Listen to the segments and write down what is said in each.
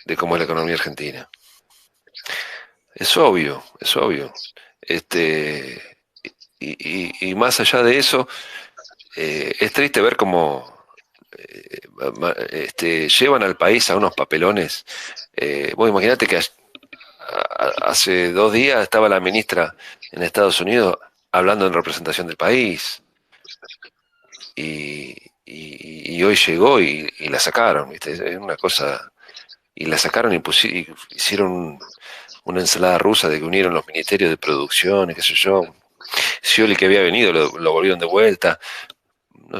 de cómo es la economía argentina. Es obvio, es obvio. Este, y más allá de eso, es triste ver cómo llevan al país a unos papelones. Vos imaginate que hace 2 días estaba la ministra en Estados Unidos hablando en representación del país y, y hoy llegó y la sacaron, ¿viste? Es una cosa. Y la sacaron y hicieron una ensalada rusa de que unieron los ministerios de producción y qué sé yo. Scioli que había venido lo volvieron de vuelta.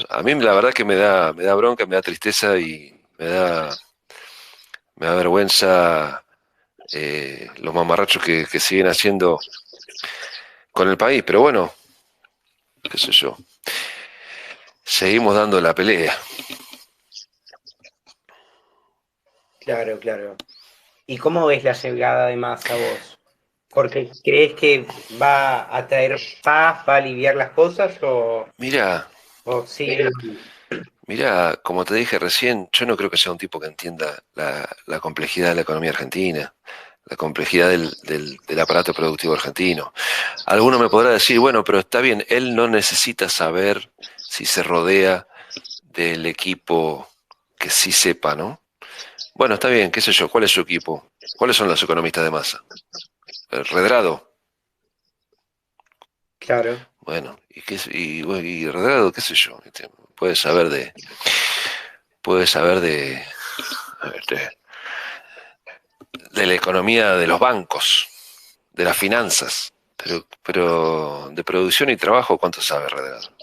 A mí la verdad que me da bronca, me da tristeza y me da vergüenza los mamarrachos que siguen haciendo con el país. Pero bueno, qué sé yo. Seguimos dando la pelea. Claro, claro. ¿Y cómo ves la llegada de Massa vos? Porque ¿crees que va a traer paz, va a aliviar las cosas Mira, o sigue? mira, como te dije recién, yo no creo que sea un tipo que entienda la complejidad de la economía argentina, la complejidad del aparato productivo argentino. Alguno me podrá decir, bueno, pero está bien, él no necesita saber si se rodea del equipo que sí sepa, ¿no? Bueno, está bien, qué sé yo, ¿cuál es su equipo? ¿Cuáles son los economistas de masa? ¿El Redrado? Claro. Bueno, bueno, y Redrado, qué sé yo, ¿viste? Puede saber de, puede saber a ver, de la economía de los bancos, de las finanzas, pero de producción y trabajo, ¿cuánto sabe Redrado?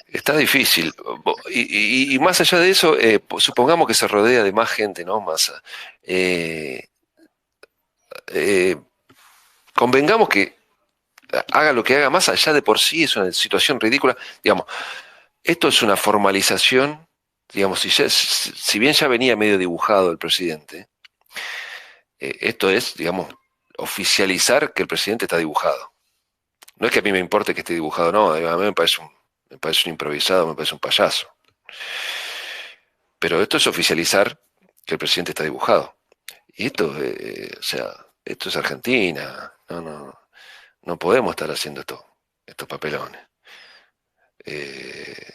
Está difícil. Y más allá de eso, supongamos que se rodea de más gente, ¿no? Massa. Eh, eh, convengamos que haga lo que haga Massa, ya de por sí es una situación ridícula. Digamos, esto es una formalización, digamos, si bien ya venía medio dibujado el presidente, esto es, digamos, oficializar que el presidente está dibujado. No es que a mí me importe que esté dibujado, no, a mí me parece un improvisado, me parece un payaso. Pero esto es oficializar que el presidente está dibujado. Y esto, o sea, esto es Argentina. No podemos estar haciendo estos papelones. Eh,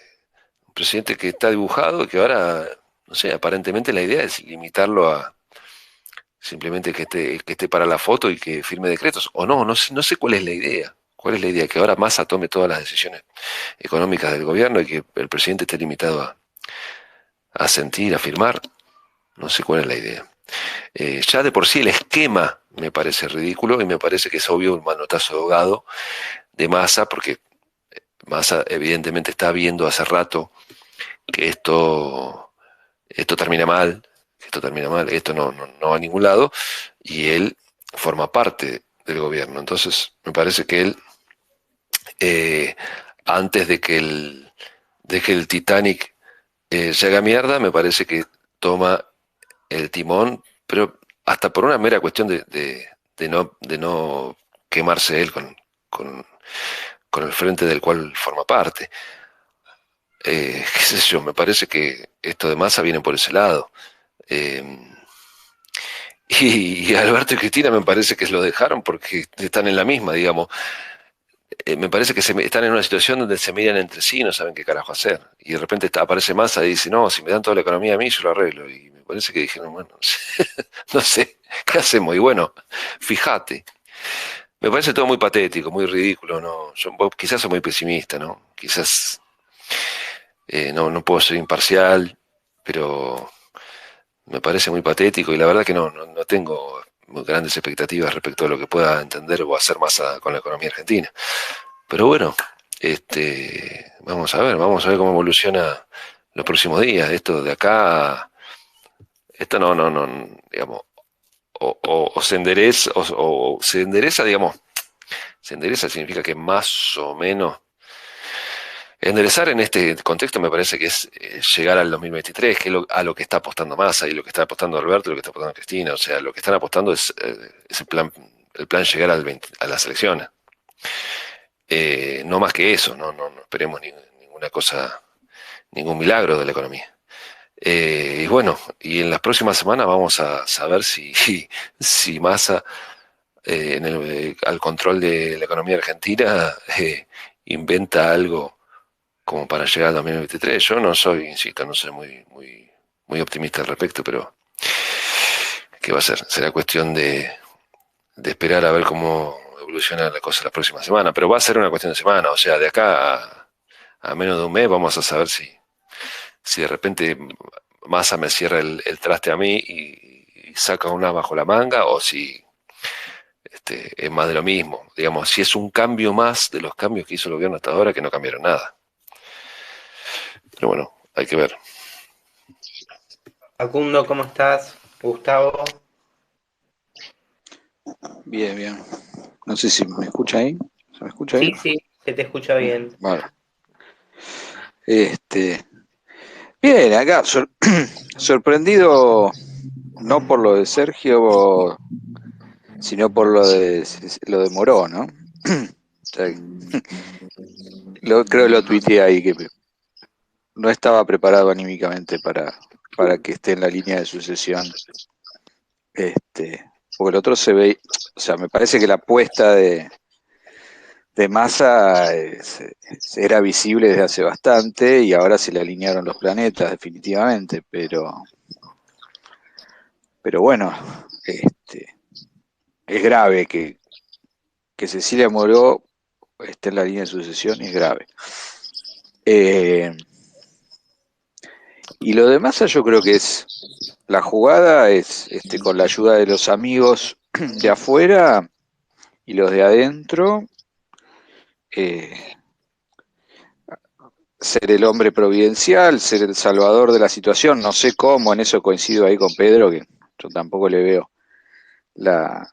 un presidente que está dibujado y que ahora, no sé, aparentemente la idea es limitarlo a simplemente que esté para la foto y que firme decretos. O no sé cuál es la idea. ¿Cuál es la idea? Que ahora Massa tome todas las decisiones económicas del gobierno y que el presidente esté limitado a sentir, a firmar. No sé cuál es la idea. Ya de por sí el esquema me parece ridículo y me parece que es obvio un manotazo ahogado de Massa, porque Massa evidentemente está viendo hace rato que esto termina mal, que esto no va a ningún lado, y él forma parte del gobierno. Entonces, me parece que él, eh, antes de que el Titanic se haga mierda, me parece que toma el timón, pero hasta por una mera cuestión de no quemarse él con, con el frente del cual forma parte. Qué sé yo, me parece que esto de Massa viene por ese lado. Eh, y Alberto y Cristina me parece que lo dejaron porque están en la misma, digamos. Me parece que están en una situación donde se miran entre sí y no saben qué carajo hacer. Y de repente aparece Massa y dice, no, si me dan toda la economía a mí, yo lo arreglo. Y me parece que dijeron, bueno, no sé, ¿qué hacemos? Y bueno, fíjate. Me parece todo muy patético, muy ridículo, ¿no? Vos quizás soy muy pesimista, ¿no? Quizás no puedo ser imparcial, pero me parece muy patético y la verdad que no tengo grandes expectativas respecto a lo que pueda entender o hacer Massa con la economía argentina. Pero bueno, vamos a ver cómo evoluciona los próximos días. Esto de acá, esto no, digamos, o se endereza, o se endereza, digamos, se endereza significa que más o menos. Enderezar en este contexto me parece que es llegar al 2023, que es a lo que está apostando Massa y lo que está apostando Alberto y lo que está apostando Cristina. O sea, lo que están apostando es el plan llegar a las elecciones. No más que eso, no esperemos ninguna cosa, ningún milagro de la economía. Y bueno, y en las próximas semanas vamos a saber si, si Massa, al control de la economía argentina, inventa algo como para llegar al 2023. Yo no soy, insisto, no soy muy optimista al respecto, pero ¿qué va a ser? Será cuestión de esperar a ver cómo evoluciona la cosa la próxima semana. Pero va a ser una cuestión de semana, o sea, de acá a menos de un mes vamos a saber si de repente Massa me cierra el traste a mí y saca una bajo la manga, o si es más de lo mismo. Digamos, si es un cambio más de los cambios que hizo el gobierno hasta ahora, que no cambiaron nada. Pero bueno, hay que ver. Facundo, ¿cómo estás? Gustavo. Bien, bien. No sé si me escucha ahí. ¿Se me escucha Sí, bien? sí, se te escucha bien. Vale. Este, bien, acá sorprendido no por lo de Sergio, sino por lo de Moró, ¿no? O sea, creo que lo tuiteé ahí que no estaba preparado anímicamente para que esté en la línea de sucesión. Porque el otro se ve, o sea, me parece que la apuesta de Massa era visible desde hace bastante y ahora se le alinearon los planetas definitivamente, pero bueno, es grave que Cecilia Moró esté en la línea de sucesión, es grave. Y lo de Massa yo creo que la jugada es con la ayuda de los amigos de afuera y los de adentro, eh, ser el hombre providencial, ser el salvador de la situación. No sé cómo, en eso coincido ahí con Pedro, que yo tampoco le veo la,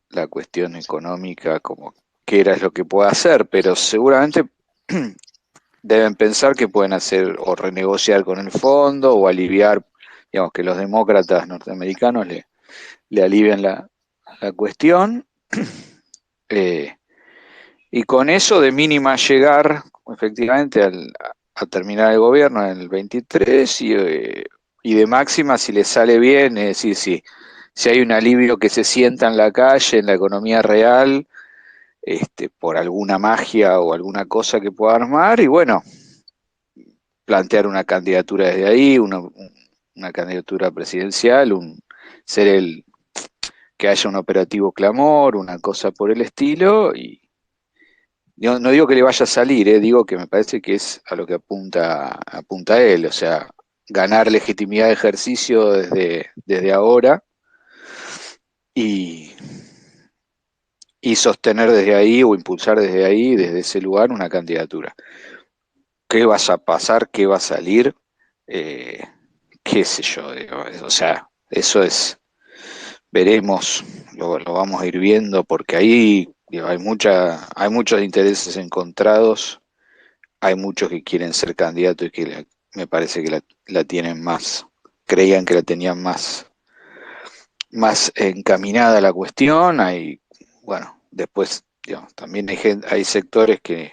la cuestión económica como qué era lo que puede hacer, pero seguramente deben pensar que pueden hacer o renegociar con el fondo o aliviar, digamos, que los demócratas norteamericanos le alivien la cuestión. eh, y con eso de mínima llegar efectivamente a terminar el gobierno en el 23 y de máxima si le sale bien, es decir, si hay un alivio que se sienta en la calle, en la economía real, por alguna magia o alguna cosa que pueda armar, y bueno, plantear una candidatura desde ahí, una candidatura presidencial, ser que haya un operativo clamor, una cosa por el estilo, y no digo que le vaya a salir, digo que me parece que es a lo que apunta él, o sea, ganar legitimidad de ejercicio desde ahora y, y sostener desde ahí o impulsar desde ahí, desde ese lugar, una candidatura. ¿Qué vas a pasar? ¿Qué va a salir? Eh, qué sé yo, digo, o sea, eso veremos, lo vamos a ir viendo porque ahí digo, hay muchos intereses encontrados, hay muchos que quieren ser candidatos y que me parece que la tienen más, creían que la tenían más encaminada la cuestión, bueno, después digamos, también hay sectores que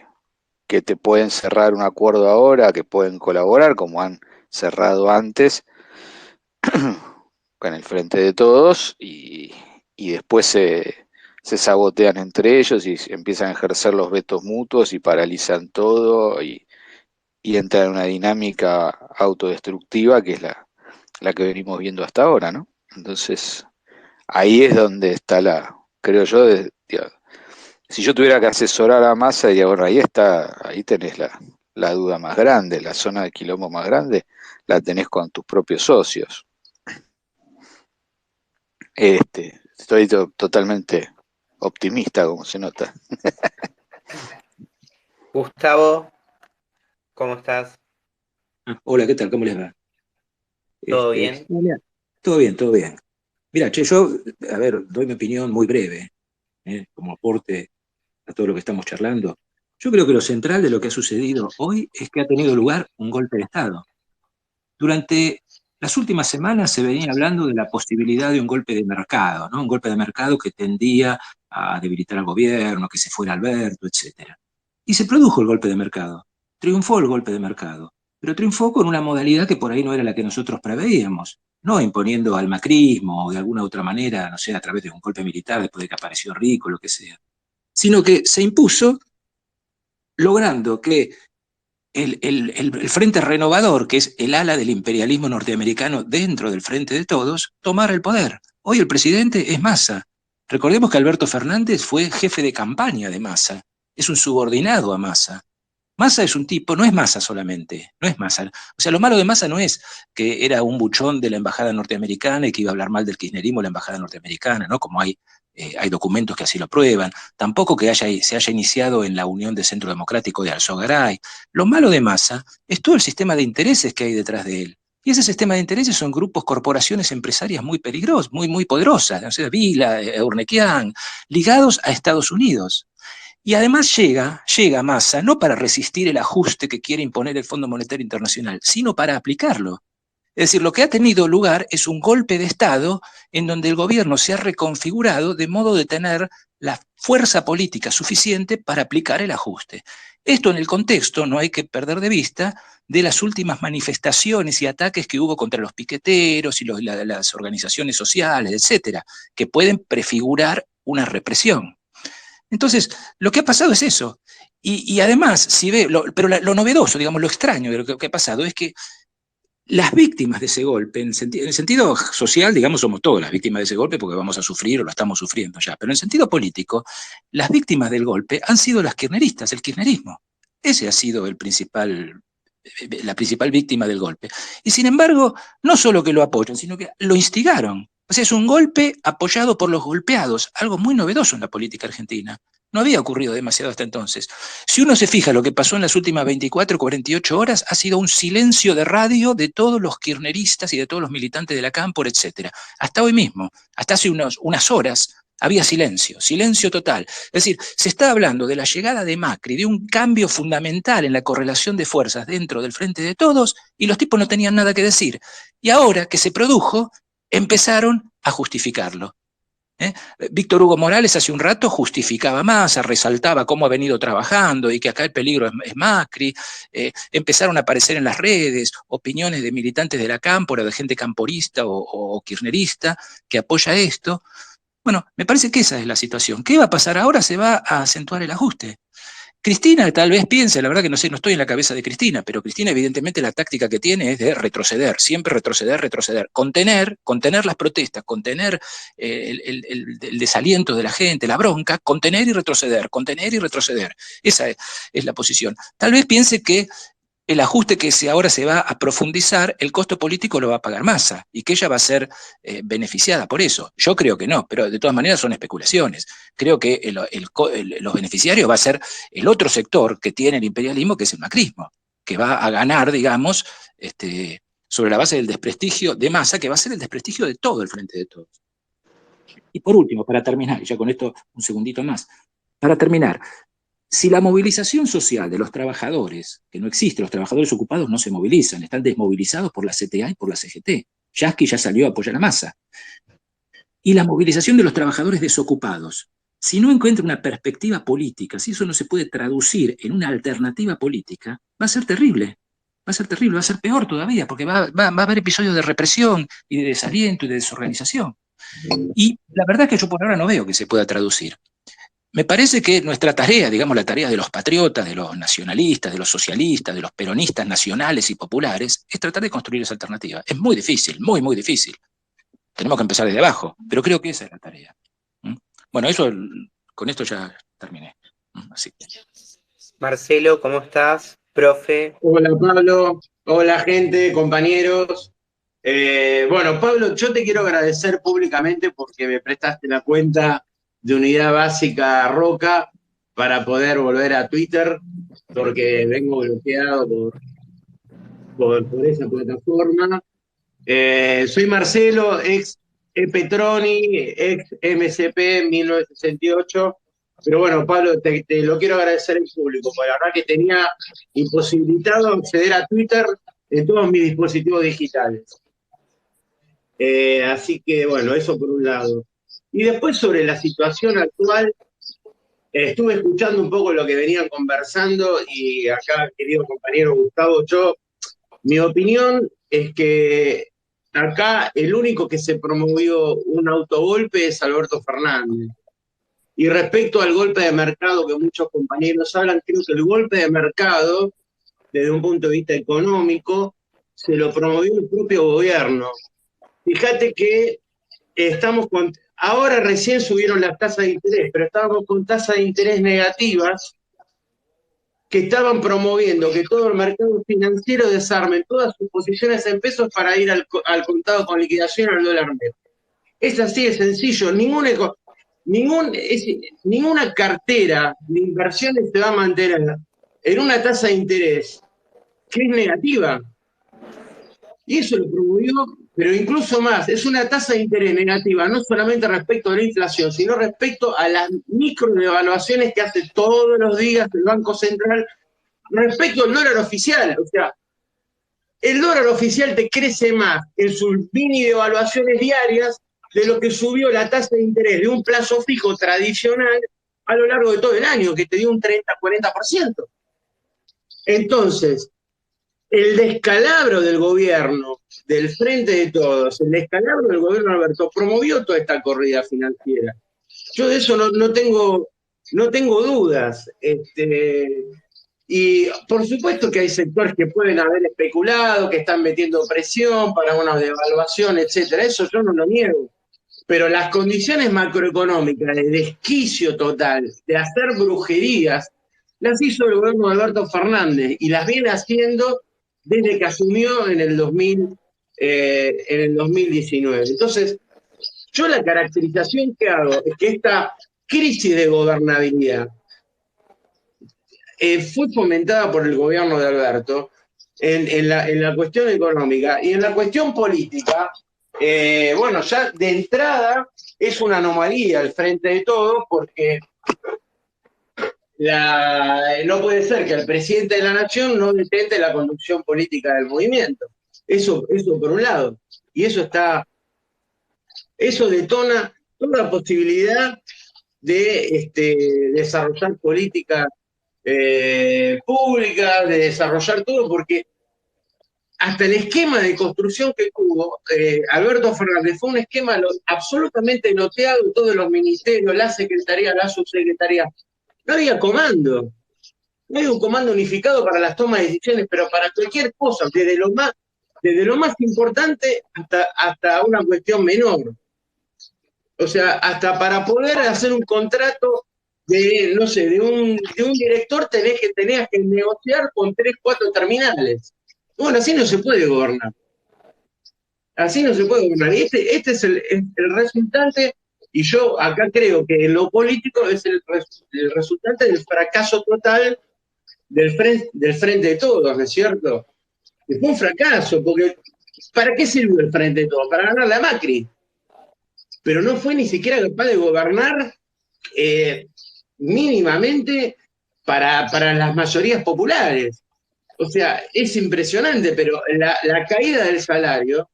te pueden cerrar un acuerdo ahora, que pueden colaborar, como han cerrado antes, con el frente de todos, y después se sabotean entre ellos y empiezan a ejercer los vetos mutuos y paralizan todo y entran en una dinámica autodestructiva que es la que venimos viendo hasta ahora, ¿no? Entonces, ahí es donde está creo yo, digamos, si yo tuviera que asesorar a Massa, diría, bueno, ahí tenés la duda más grande, la zona de quilombo más grande, la tenés con tus propios socios. Estoy totalmente optimista, como se nota. Gustavo, ¿cómo estás? Hola, ¿qué tal? ¿Cómo les va? ¿Todo bien? Mira, todo bien, todo bien. Mira, che, yo, a ver, doy mi opinión muy breve, como aporte a todo lo que estamos charlando. Yo creo que lo central de lo que ha sucedido hoy es que ha tenido lugar un golpe de Estado. Durante las últimas semanas se venía hablando de la posibilidad de un golpe de mercado, ¿no? Un golpe de mercado que tendía a debilitar al gobierno, que se fuera Alberto, etcétera. Y se produjo el golpe de mercado, triunfó el golpe de mercado. pero triunfó con una modalidad que por ahí no era la que nosotros preveíamos, no imponiendo al macrismo o de alguna otra manera, no sé, a través de un golpe militar después de que apareció Rico, lo que sea, sino que se impuso logrando que el Frente Renovador, que es el ala del imperialismo norteamericano dentro del Frente de Todos, tomara el poder. Hoy el presidente es Massa. Recordemos que Alberto Fernández fue jefe de campaña de Massa, es un subordinado a Massa. Massa es un tipo, no es Massa solamente, no es Massa. O sea, lo malo de Massa no es que era un buchón de la embajada norteamericana y que iba a hablar mal del kirchnerismo en la embajada norteamericana, ¿no? Como hay documentos que así lo prueban. Tampoco que se haya iniciado en la Unión de Centro Democrático de Alzogaray. Lo malo de Massa es todo el sistema de intereses que hay detrás de él. Y ese sistema de intereses son grupos, corporaciones empresarias muy peligrosas, muy poderosas, o sea, Vila, Urnequian, ligados a Estados Unidos. Y además llega Massa no para resistir el ajuste que quiere imponer el Fondo Monetario Internacional, sino para aplicarlo. Es decir, lo que ha tenido lugar es un golpe de Estado en donde el gobierno se ha reconfigurado de modo de tener la fuerza política suficiente para aplicar el ajuste. Esto en el contexto, no hay que perder de vista, de las últimas manifestaciones y ataques que hubo contra los piqueteros y las organizaciones sociales, etcétera, que pueden prefigurar una represión. Entonces, lo que ha pasado es eso. Y además, si ve, pero lo novedoso, digamos, lo extraño de lo que ha pasado es que las víctimas de ese golpe, en el sentido social, digamos, somos todas las víctimas de ese golpe porque vamos a sufrir o lo estamos sufriendo ya, pero en el sentido político, las víctimas del golpe han sido las kirchneristas, el kirchnerismo. Ese ha sido la principal víctima del golpe. Y sin embargo, no solo que lo apoyan, sino que lo instigaron. O sea, es un golpe apoyado por los golpeados, algo muy novedoso en la política argentina. No había ocurrido demasiado hasta entonces. Si uno se fija lo que pasó en las últimas 24, 48 horas, ha sido un silencio de radio de todos los kirchneristas y de todos los militantes de la Cámpora, etc. Hasta hoy mismo, hasta hace unas horas, había silencio total. Es decir, se está hablando de la llegada de Macri, de un cambio fundamental en la correlación de fuerzas dentro del Frente de Todos, y los tipos no tenían nada que decir. Y ahora que se produjo, empezaron a justificarlo. Víctor Hugo Morales hace un rato justificaba más, resaltaba cómo ha venido trabajando y que acá el peligro es Macri. Empezaron a aparecer en las redes opiniones de militantes de la Cámpora, de gente camporista o kirchnerista que apoya esto. Bueno, me parece que esa es la situación. ¿Qué va a pasar ahora? Se va a acentuar el ajuste. Cristina tal vez piense, la verdad que no sé, no estoy en la cabeza de Cristina, pero Cristina evidentemente la táctica que tiene es de retroceder, siempre retroceder, contener las protestas, contener el desaliento de la gente, la bronca, contener y retroceder. Esa es la posición. Tal vez piense que el ajuste que ahora se va a profundizar, el costo político lo va a pagar Massa y que ella va a ser beneficiada por eso. Yo creo que no, pero de todas maneras son especulaciones. Creo que los beneficiarios va a ser el otro sector que tiene el imperialismo, que es el macrismo, que va a ganar, digamos, sobre la base del desprestigio de Massa, que va a ser el desprestigio de todo el Frente de Todos. Y por último, para terminar, y ya con esto un segundito más, para terminar, si la movilización social de los trabajadores, que no existe, los trabajadores ocupados no se movilizan, están desmovilizados por la CTA y por la CGT. Yasky ya salió a apoyar a Massa. Y la movilización de los trabajadores desocupados, si no encuentra una perspectiva política, si eso no se puede traducir en una alternativa política, va a ser terrible. Va a ser peor todavía, porque va a haber episodios de represión y de desaliento y de desorganización. Y la verdad es que yo por ahora no veo que se pueda traducir. Me parece que nuestra tarea, digamos la tarea de los patriotas, de los nacionalistas, de los socialistas, de los peronistas nacionales y populares, es tratar de construir esa alternativa. Es muy difícil, muy difícil. Tenemos que empezar desde abajo, pero creo que esa es la tarea. Bueno, con esto ya terminé. Así que. Marcelo, ¿cómo estás? Profe. Hola Pablo, hola gente, compañeros. Bueno, Pablo, yo te quiero agradecer públicamente porque me prestaste la cuenta de Unidad Básica Roca para poder volver a Twitter, porque vengo bloqueado por esa plataforma. Soy Marcelo, ex Petroni, ex MCP 1968, pero bueno, Pablo, te lo quiero agradecer en público, porque la verdad que tenía imposibilitado acceder a Twitter en todos mis dispositivos digitales. Así que bueno, eso por un lado. Y después sobre la situación actual, estuve escuchando un poco lo que venían conversando y acá, querido compañero Gustavo, yo Mi opinión es que acá el único que se promovió un autogolpe es Alberto Fernández. Y respecto al golpe de mercado que muchos compañeros hablan, creo que el golpe de mercado, desde un punto de vista económico, se lo promovió el propio gobierno. Fíjate que ahora recién subieron las tasas de interés, pero estábamos con tasas de interés negativas que estaban promoviendo que todo el mercado financiero desarme todas sus posiciones en pesos para ir al contado con liquidación al dólar medio. Es así de sencillo. Ninguna cartera de inversiones se va a mantener en una tasa de interés que es negativa. Y eso lo promovió, pero incluso más, es una tasa de interés negativa, no solamente respecto a la inflación, sino respecto a las microdevaluaciones que hace todos los días el Banco Central respecto al dólar oficial. O sea, el dólar oficial te crece más en sus mini devaluaciones diarias de lo que subió la tasa de interés de un plazo fijo tradicional a lo largo de todo el año, que te dio un 30-40%. Entonces, el descalabro del gobierno, del Frente de Todos, el descalabro del gobierno de Alberto, promovió toda esta corrida financiera. Yo de eso no tengo dudas. Y por supuesto que hay sectores que pueden haber especulado, que están metiendo presión para una devaluación, etcétera. Eso yo no lo niego. Pero las condiciones macroeconómicas de desquicio total, de hacer brujerías, las hizo el gobierno de Alberto Fernández y las viene haciendo desde que asumió en el 2019. Entonces, yo la caracterización que hago es que esta crisis de gobernabilidad fue fomentada por el gobierno de Alberto en la cuestión económica y en la cuestión política. Bueno, ya de entrada es una anomalía el Frente de Todos, porque no puede ser que el presidente de la Nación no detente la conducción política del movimiento. Eso por un lado. Y eso detona toda posibilidad de desarrollar políticas públicas, de desarrollar todo, porque hasta el esquema de construcción que tuvo Alberto Fernández fue un esquema absolutamente loteado, todos los ministerios, la secretaría, la subsecretaría. No había comando, no había un comando unificado para las tomas de decisiones, pero para cualquier cosa, desde lo más importante hasta una cuestión menor. O sea, hasta para poder hacer un contrato de un director tenías que negociar con 3, 4 terminales. Bueno, así no se puede gobernar. Así no se puede gobernar. Y este es el resultante, y yo acá creo que en lo político es el resultante del fracaso total del Frente de Todos, ¿no es cierto? Y fue un fracaso, porque ¿para qué sirvió el Frente de Todos? Para ganar la Macri. Pero no fue ni siquiera capaz de gobernar mínimamente para las mayorías populares. O sea, es impresionante, pero la caída del salario,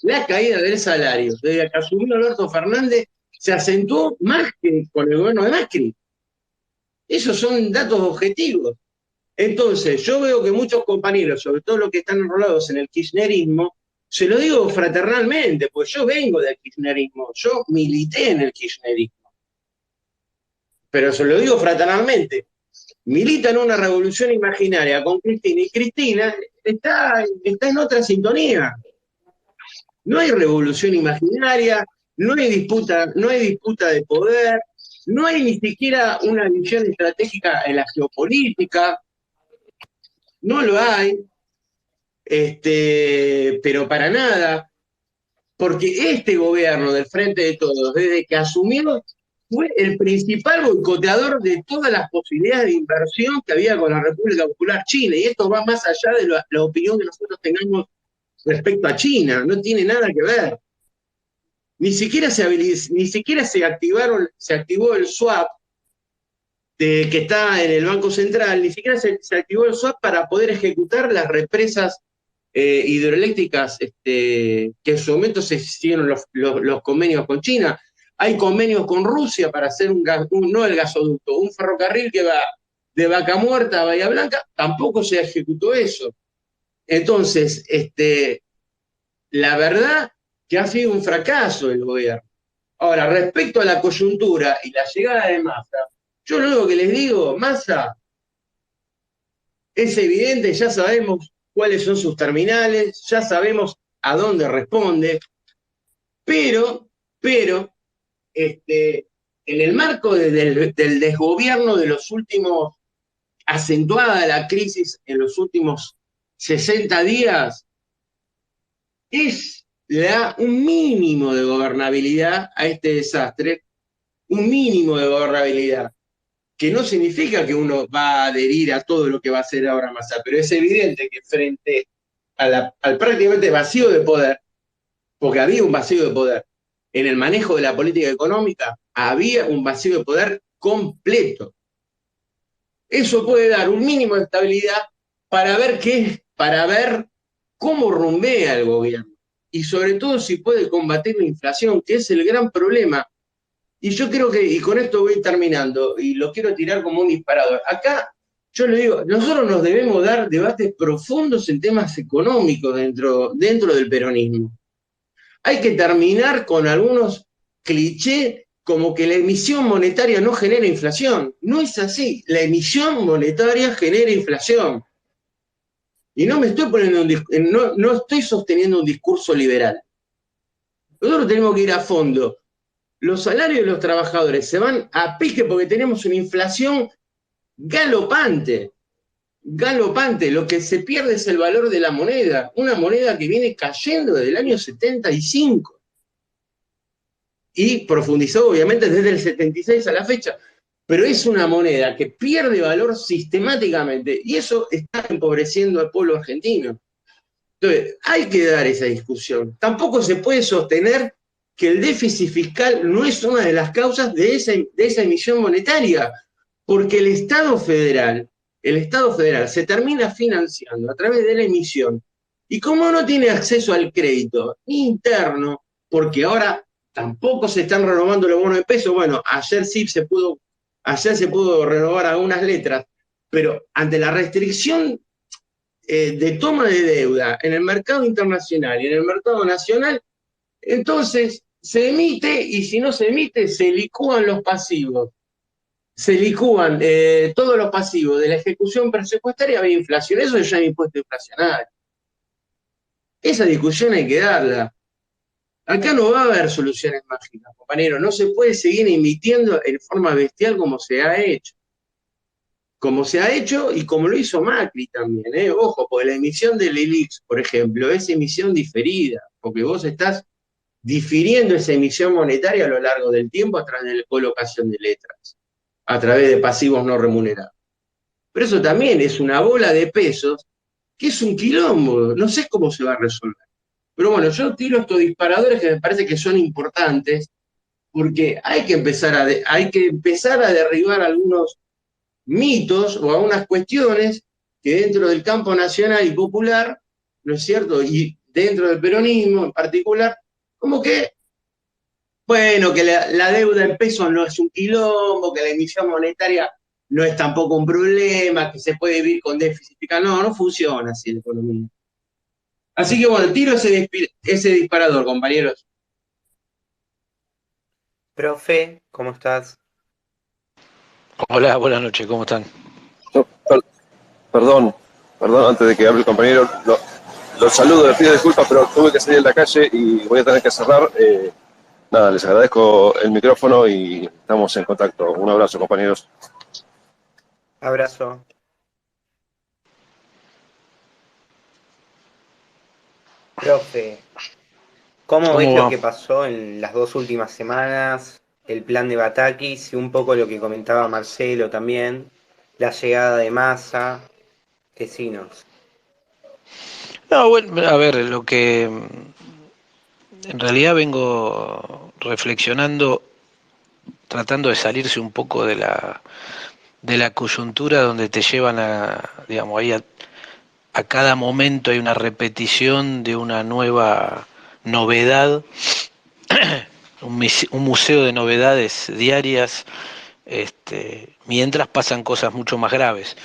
desde que asumió Alberto Fernández, se acentuó más que con el gobierno de Macri. Esos son datos objetivos. Entonces, yo veo que muchos compañeros, sobre todo los que están enrolados en el kirchnerismo, se lo digo fraternalmente, pues yo vengo del kirchnerismo, yo milité en el kirchnerismo. Pero se lo digo fraternalmente. Milita en una revolución imaginaria con Cristina, y Cristina está en otra sintonía. No hay revolución imaginaria, no hay disputa de poder, no hay ni siquiera una visión estratégica en la geopolítica, no lo hay, pero para nada, porque este gobierno del Frente de Todos, desde que asumió, fue el principal boicoteador de todas las posibilidades de inversión que había con la República Popular China, y esto va más allá de la opinión que nosotros tengamos respecto a China, no tiene nada que ver. Ni siquiera se activó el swap que está en el Banco Central, ni siquiera se activó el swap para poder ejecutar las represas hidroeléctricas que en su momento se hicieron los convenios con China. Hay convenios con Rusia para hacer no el gasoducto, un ferrocarril que va de Vaca Muerta a Bahía Blanca, tampoco se ejecutó eso. Entonces, la verdad que ha sido un fracaso el gobierno. Ahora, respecto a la coyuntura y la llegada de Massa, yo lo único que les digo, Massa, es evidente, ya sabemos cuáles son sus terminales, ya sabemos a dónde responde, pero, en el marco del desgobierno de los últimos, acentuada la crisis en los últimos 60 días, le da un mínimo de gobernabilidad a este desastre, un mínimo de gobernabilidad, que no significa que uno va a adherir a todo lo que va a hacer ahora Massa, pero es evidente que frente al prácticamente vacío de poder, porque había un vacío de poder en el manejo de la política económica, había un vacío de poder completo. Eso puede dar un mínimo de estabilidad para ver cómo rumbea el gobierno y sobre todo si puede combatir la inflación, que es el gran problema. Y yo creo que, y con esto voy terminando, y lo quiero tirar como un disparador. Acá, yo le digo, nosotros nos debemos dar debates profundos en temas económicos dentro del peronismo. Hay que terminar con algunos clichés como que la emisión monetaria no genera inflación. No es así. La emisión monetaria genera inflación. Y no me estoy poniendo no estoy sosteniendo un discurso liberal. Nosotros tenemos que ir a fondo. Los salarios de los trabajadores se van a pique porque tenemos una inflación galopante. Galopante. Lo que se pierde es el valor de la moneda. Una moneda que viene cayendo desde el año 75. Y profundizó obviamente desde el 76 a la fecha, pero es una moneda que pierde valor sistemáticamente y eso está empobreciendo al pueblo argentino. Entonces, hay que dar esa discusión. Tampoco se puede sostener que el déficit fiscal no es una de las causas de esa emisión monetaria, porque el Estado Federal se termina financiando a través de la emisión, y como no tiene acceso al crédito interno, porque ahora tampoco se están renovando los bonos de peso. Bueno, ayer se pudo renovar algunas letras, pero ante la restricción de toma de deuda en el mercado internacional y en el mercado nacional, entonces se emite y si no se emite, se licúan los pasivos. Se licúan todos los pasivos de la ejecución presupuestaria de inflación. Eso se llama impuesto inflacionario. Esa discusión hay que darla. Acá no va a haber soluciones mágicas, compañero. No se puede seguir emitiendo en forma bestial como se ha hecho. Como se ha hecho y como lo hizo Macri también. Ojo, porque la emisión del ELIX, por ejemplo, es emisión diferida, porque vos estás difiriendo esa emisión monetaria a lo largo del tiempo a través de la colocación de letras, a través de pasivos no remunerados. Pero eso también es una bola de pesos que es un quilombo. No sé cómo se va a resolver. Pero bueno, yo tiro estos disparadores que me parece que son importantes porque hay que empezar a derribar algunos mitos o algunas cuestiones que dentro del campo nacional y popular, ¿no es cierto? Y dentro del peronismo en particular, como que, bueno, que la deuda en pesos no es un quilombo, que la emisión monetaria no es tampoco un problema, que se puede vivir con déficit fiscal. No, no funciona así la economía. Así que bueno, tiro ese disparador, compañeros. Profe, ¿cómo estás? Hola, buenas noches, ¿cómo están? No, perdón, antes de que hable el compañero, los saludo, les pido disculpas, pero tuve que salir a la calle y voy a tener que cerrar. Nada, les agradezco el micrófono y estamos en contacto. Un abrazo, compañeros. Abrazo. Profe, ¿cómo ves ¿Cómo lo va? que pasó en las 2 últimas semanas? El plan de Batakis y un poco lo que comentaba Marcelo también, la llegada de Massa, Decinos. No, bueno, a ver, lo que en realidad vengo reflexionando, tratando de salirse un poco de la coyuntura donde te llevan a, digamos, ahí a cada momento hay una repetición de una nueva novedad, un museo de novedades diarias mientras pasan cosas mucho más graves.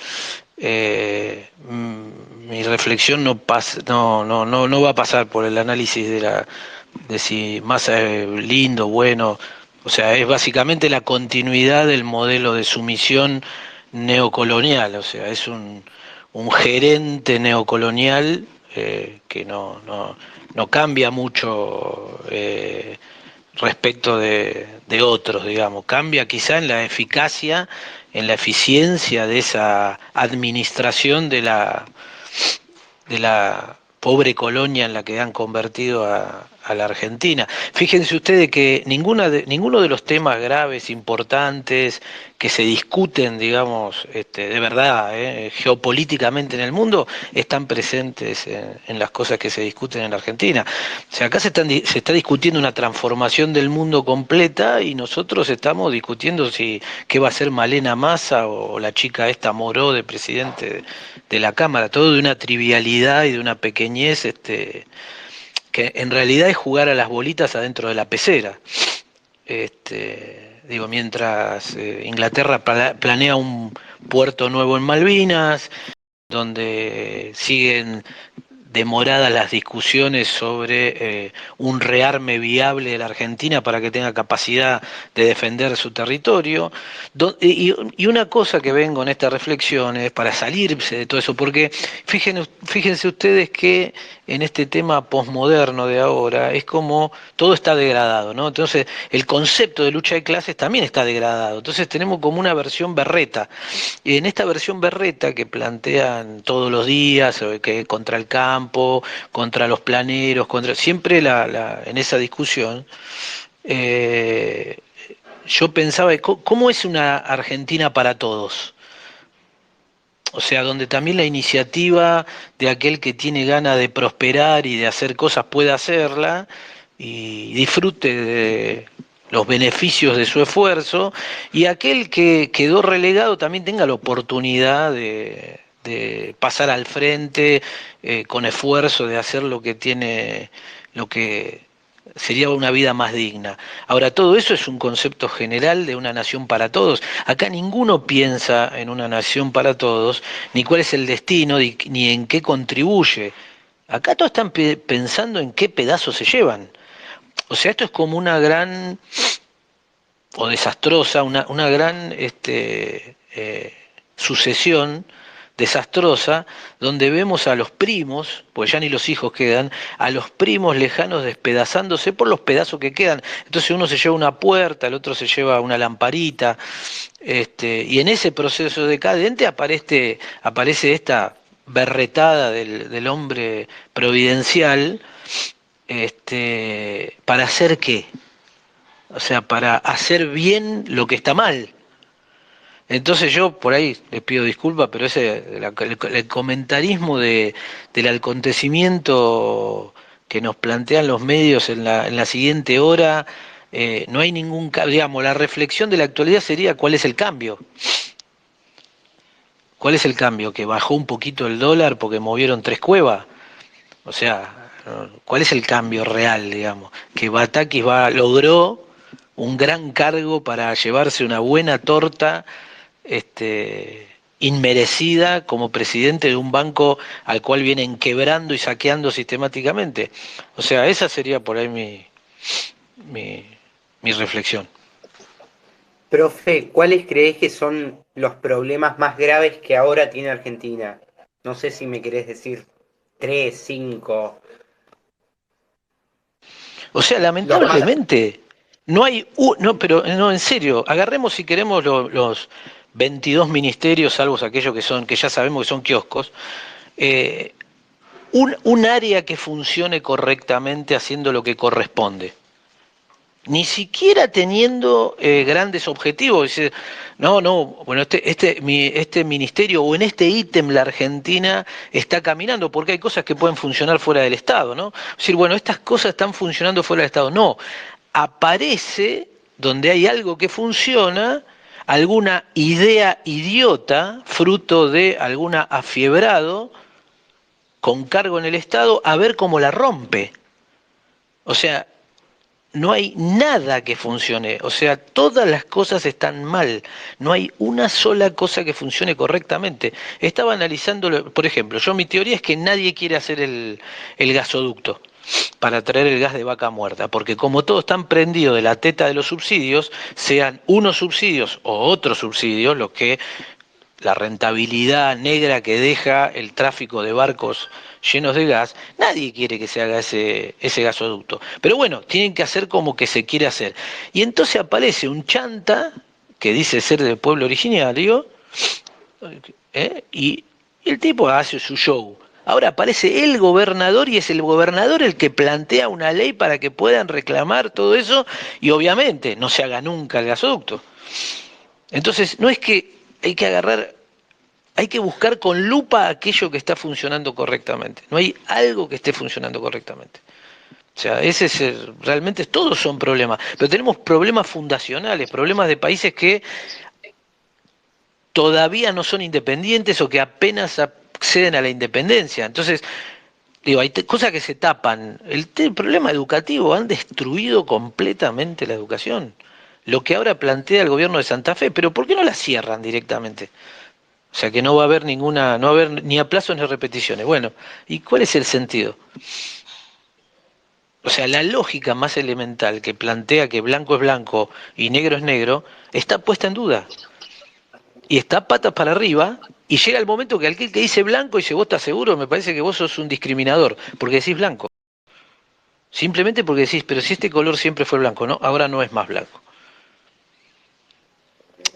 Mi reflexión no va a pasar por el análisis de si Massa es lindo, bueno, o sea, es básicamente la continuidad del modelo de sumisión neocolonial, o sea, es un gerente neocolonial que no cambia mucho respecto de otros, digamos. Cambia quizá en la eficacia, en la eficiencia de esa administración de la pobre colonia en la que han convertido a la Argentina. Fíjense ustedes que ninguno de los temas graves, importantes, que se discuten, digamos, de verdad, geopolíticamente en el mundo, están presentes en las cosas que se discuten en la Argentina. O sea, acá se está discutiendo una transformación del mundo completa y nosotros estamos discutiendo si qué va a ser Malena Massa o la chica esta Moró de presidente de la Cámara, todo de una trivialidad y de una pequeñez que en realidad es jugar a las bolitas adentro de la pecera. Digo, mientras Inglaterra planea un puerto nuevo en Malvinas, donde siguen demoradas las discusiones sobre un rearme viable de la Argentina para que tenga capacidad de defender su territorio. Y una cosa que vengo en esta reflexión es para salirse de todo eso, porque fíjense ustedes que en este tema posmoderno de ahora es como todo está degradado, ¿no? Entonces el concepto de lucha de clases también está degradado. Entonces tenemos como una versión berreta. Y en esta versión berreta que plantean todos los días, que contra el campo, contra los planeros, siempre en esa discusión, eh, yo pensaba, ¿cómo es una Argentina para todos? O sea, donde también la iniciativa de aquel que tiene ganas de prosperar y de hacer cosas pueda hacerla y disfrute de los beneficios de su esfuerzo, y aquel que quedó relegado también tenga la oportunidad de pasar al frente con esfuerzo, de hacer lo que tiene, lo que sería una vida más digna. Ahora, todo eso es un concepto general de una nación para todos. Acá ninguno piensa en una nación para todos, ni cuál es el destino, ni en qué contribuye. Acá todos están pensando en qué pedazos se llevan. O sea, esto es como una gran, o desastrosa, una gran sucesión desastrosa, donde vemos a los primos, pues ya ni los hijos quedan, a los primos lejanos despedazándose por los pedazos que quedan. Entonces uno se lleva una puerta, el otro se lleva una lamparita, y en ese proceso decadente aparece esta berretada del hombre providencial, ¿para hacer qué? O sea, para hacer bien lo que está mal. Entonces yo por ahí les pido disculpas, pero el comentarismo del acontecimiento que nos plantean los medios en la siguiente hora, no hay digamos, la reflexión de la actualidad sería ¿cuál es el cambio? ¿Cuál es el cambio? ¿Que bajó un poquito el dólar porque movieron tres cuevas? O sea, ¿cuál es el cambio real, digamos? Que Batakis logró un gran cargo para llevarse una buena torta inmerecida como presidente de un banco al cual vienen quebrando y saqueando sistemáticamente. O sea, esa sería por ahí mi, mi reflexión. Profe, ¿cuáles crees que son los problemas más graves que ahora tiene Argentina? No sé si me querés decir 3, 5. O sea, Los más... lamentablemente, no hay, no, pero no, en serio, agarremos si queremos los 22 ministerios, salvo aquellos que ya sabemos que son kioscos, eh, un área que funcione correctamente haciendo lo que corresponde. Ni siquiera teniendo grandes objetivos. Dice, no, bueno, este ministerio o en este ítem la Argentina está caminando, porque hay cosas que pueden funcionar fuera del Estado, ¿no? Es decir, bueno, estas cosas están funcionando fuera del Estado. No, aparece donde hay algo que funciona, alguna idea idiota, fruto de alguna afiebrado, con cargo en el Estado, a ver cómo la rompe. O sea, no hay nada que funcione, o sea, todas las cosas están mal, no hay una sola cosa que funcione correctamente. Estaba analizando, por ejemplo, mi teoría es que nadie quiere hacer el gasoducto para traer el gas de vaca muerta, porque como todos están prendidos de la teta de los subsidios, sean unos subsidios o otros subsidios, lo que la rentabilidad negra que deja el tráfico de barcos llenos de gas, nadie quiere que se haga ese gasoducto. Pero bueno, tienen que hacer como que se quiere hacer. Y entonces aparece un chanta que dice ser del pueblo originario, y el tipo hace su show. Ahora aparece el gobernador y es el gobernador el que plantea una ley para que puedan reclamar todo eso y obviamente no se haga nunca el gasoducto. Entonces, no es que hay que agarrar, hay que buscar con lupa aquello que está funcionando correctamente. No hay algo que esté funcionando correctamente. O sea, realmente todos son problemas, pero tenemos problemas fundacionales, problemas de países que todavía no son independientes o que apenas acceden a la independencia. Entonces, digo, hay cosas que se tapan. El problema educativo, han destruido completamente la educación. Lo que ahora plantea el gobierno de Santa Fe, pero ¿por qué no la cierran directamente? O sea que no va a haber ninguna, no va a haber ni aplazos ni repeticiones. Bueno, ¿y cuál es el sentido? O sea, la lógica más elemental que plantea que blanco es blanco y negro es negro, está puesta en duda. Y está patas para arriba, y llega el momento que aquel que dice blanco dice, vos estás seguro, me parece que vos sos un discriminador, porque decís blanco. Simplemente porque decís, pero si este color siempre fue blanco, ¿no? Ahora no es más blanco.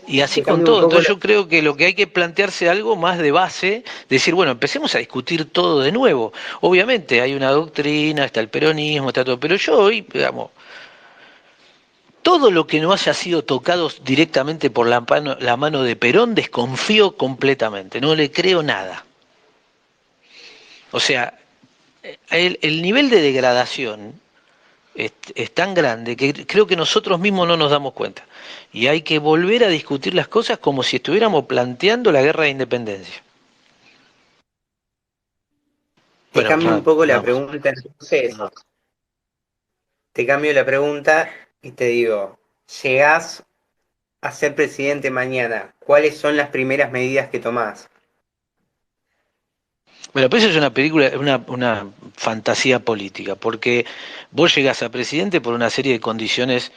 Y así Te con cambio un todo. poco Entonces la... yo creo que lo que hay que plantearse algo más de base, decir, bueno, empecemos a discutir todo de nuevo. Obviamente hay una doctrina, está el peronismo, está todo, pero yo hoy, digamos, todo lo que no haya sido tocado directamente por la mano de Perón, desconfío completamente, no le creo nada. O sea, el nivel de degradación es tan grande que creo que nosotros mismos no nos damos cuenta. Y hay que volver a discutir las cosas como si estuviéramos planteando la guerra de independencia. Te Bueno, cambio un nada, poco la nada más. pregunta, entonces, te cambio la pregunta y te digo, llegás a ser presidente mañana, ¿cuáles son las primeras medidas que tomás? Bueno, pero eso es una película, una fantasía política, porque vos llegás a presidente por una serie de condiciones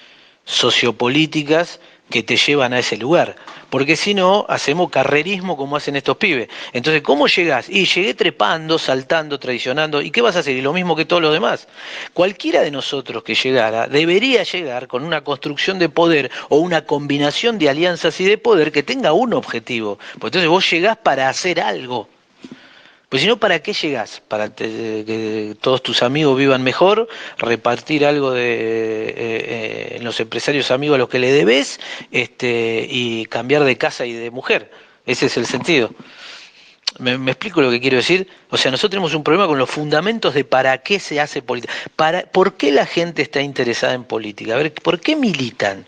sociopolíticas que te llevan a ese lugar. Porque si no, hacemos carrerismo como hacen estos pibes. Entonces, ¿cómo llegás? Y llegué trepando, saltando, traicionando. ¿Y qué vas a hacer? Y lo mismo que todos los demás. Cualquiera de nosotros que llegara debería llegar con una construcción de poder o una combinación de alianzas y de poder que tenga un objetivo. Pues entonces vos llegás para hacer algo. Pues si no, ¿para qué llegás? Para que todos tus amigos vivan mejor, repartir algo en los empresarios amigos a los que le debes, y cambiar de casa y de mujer. Ese es el sentido. ¿Me explico lo que quiero decir? O sea, nosotros tenemos un problema con los fundamentos de para qué se hace política. ¿Por qué la gente está interesada en política? A ver, ¿por qué militan?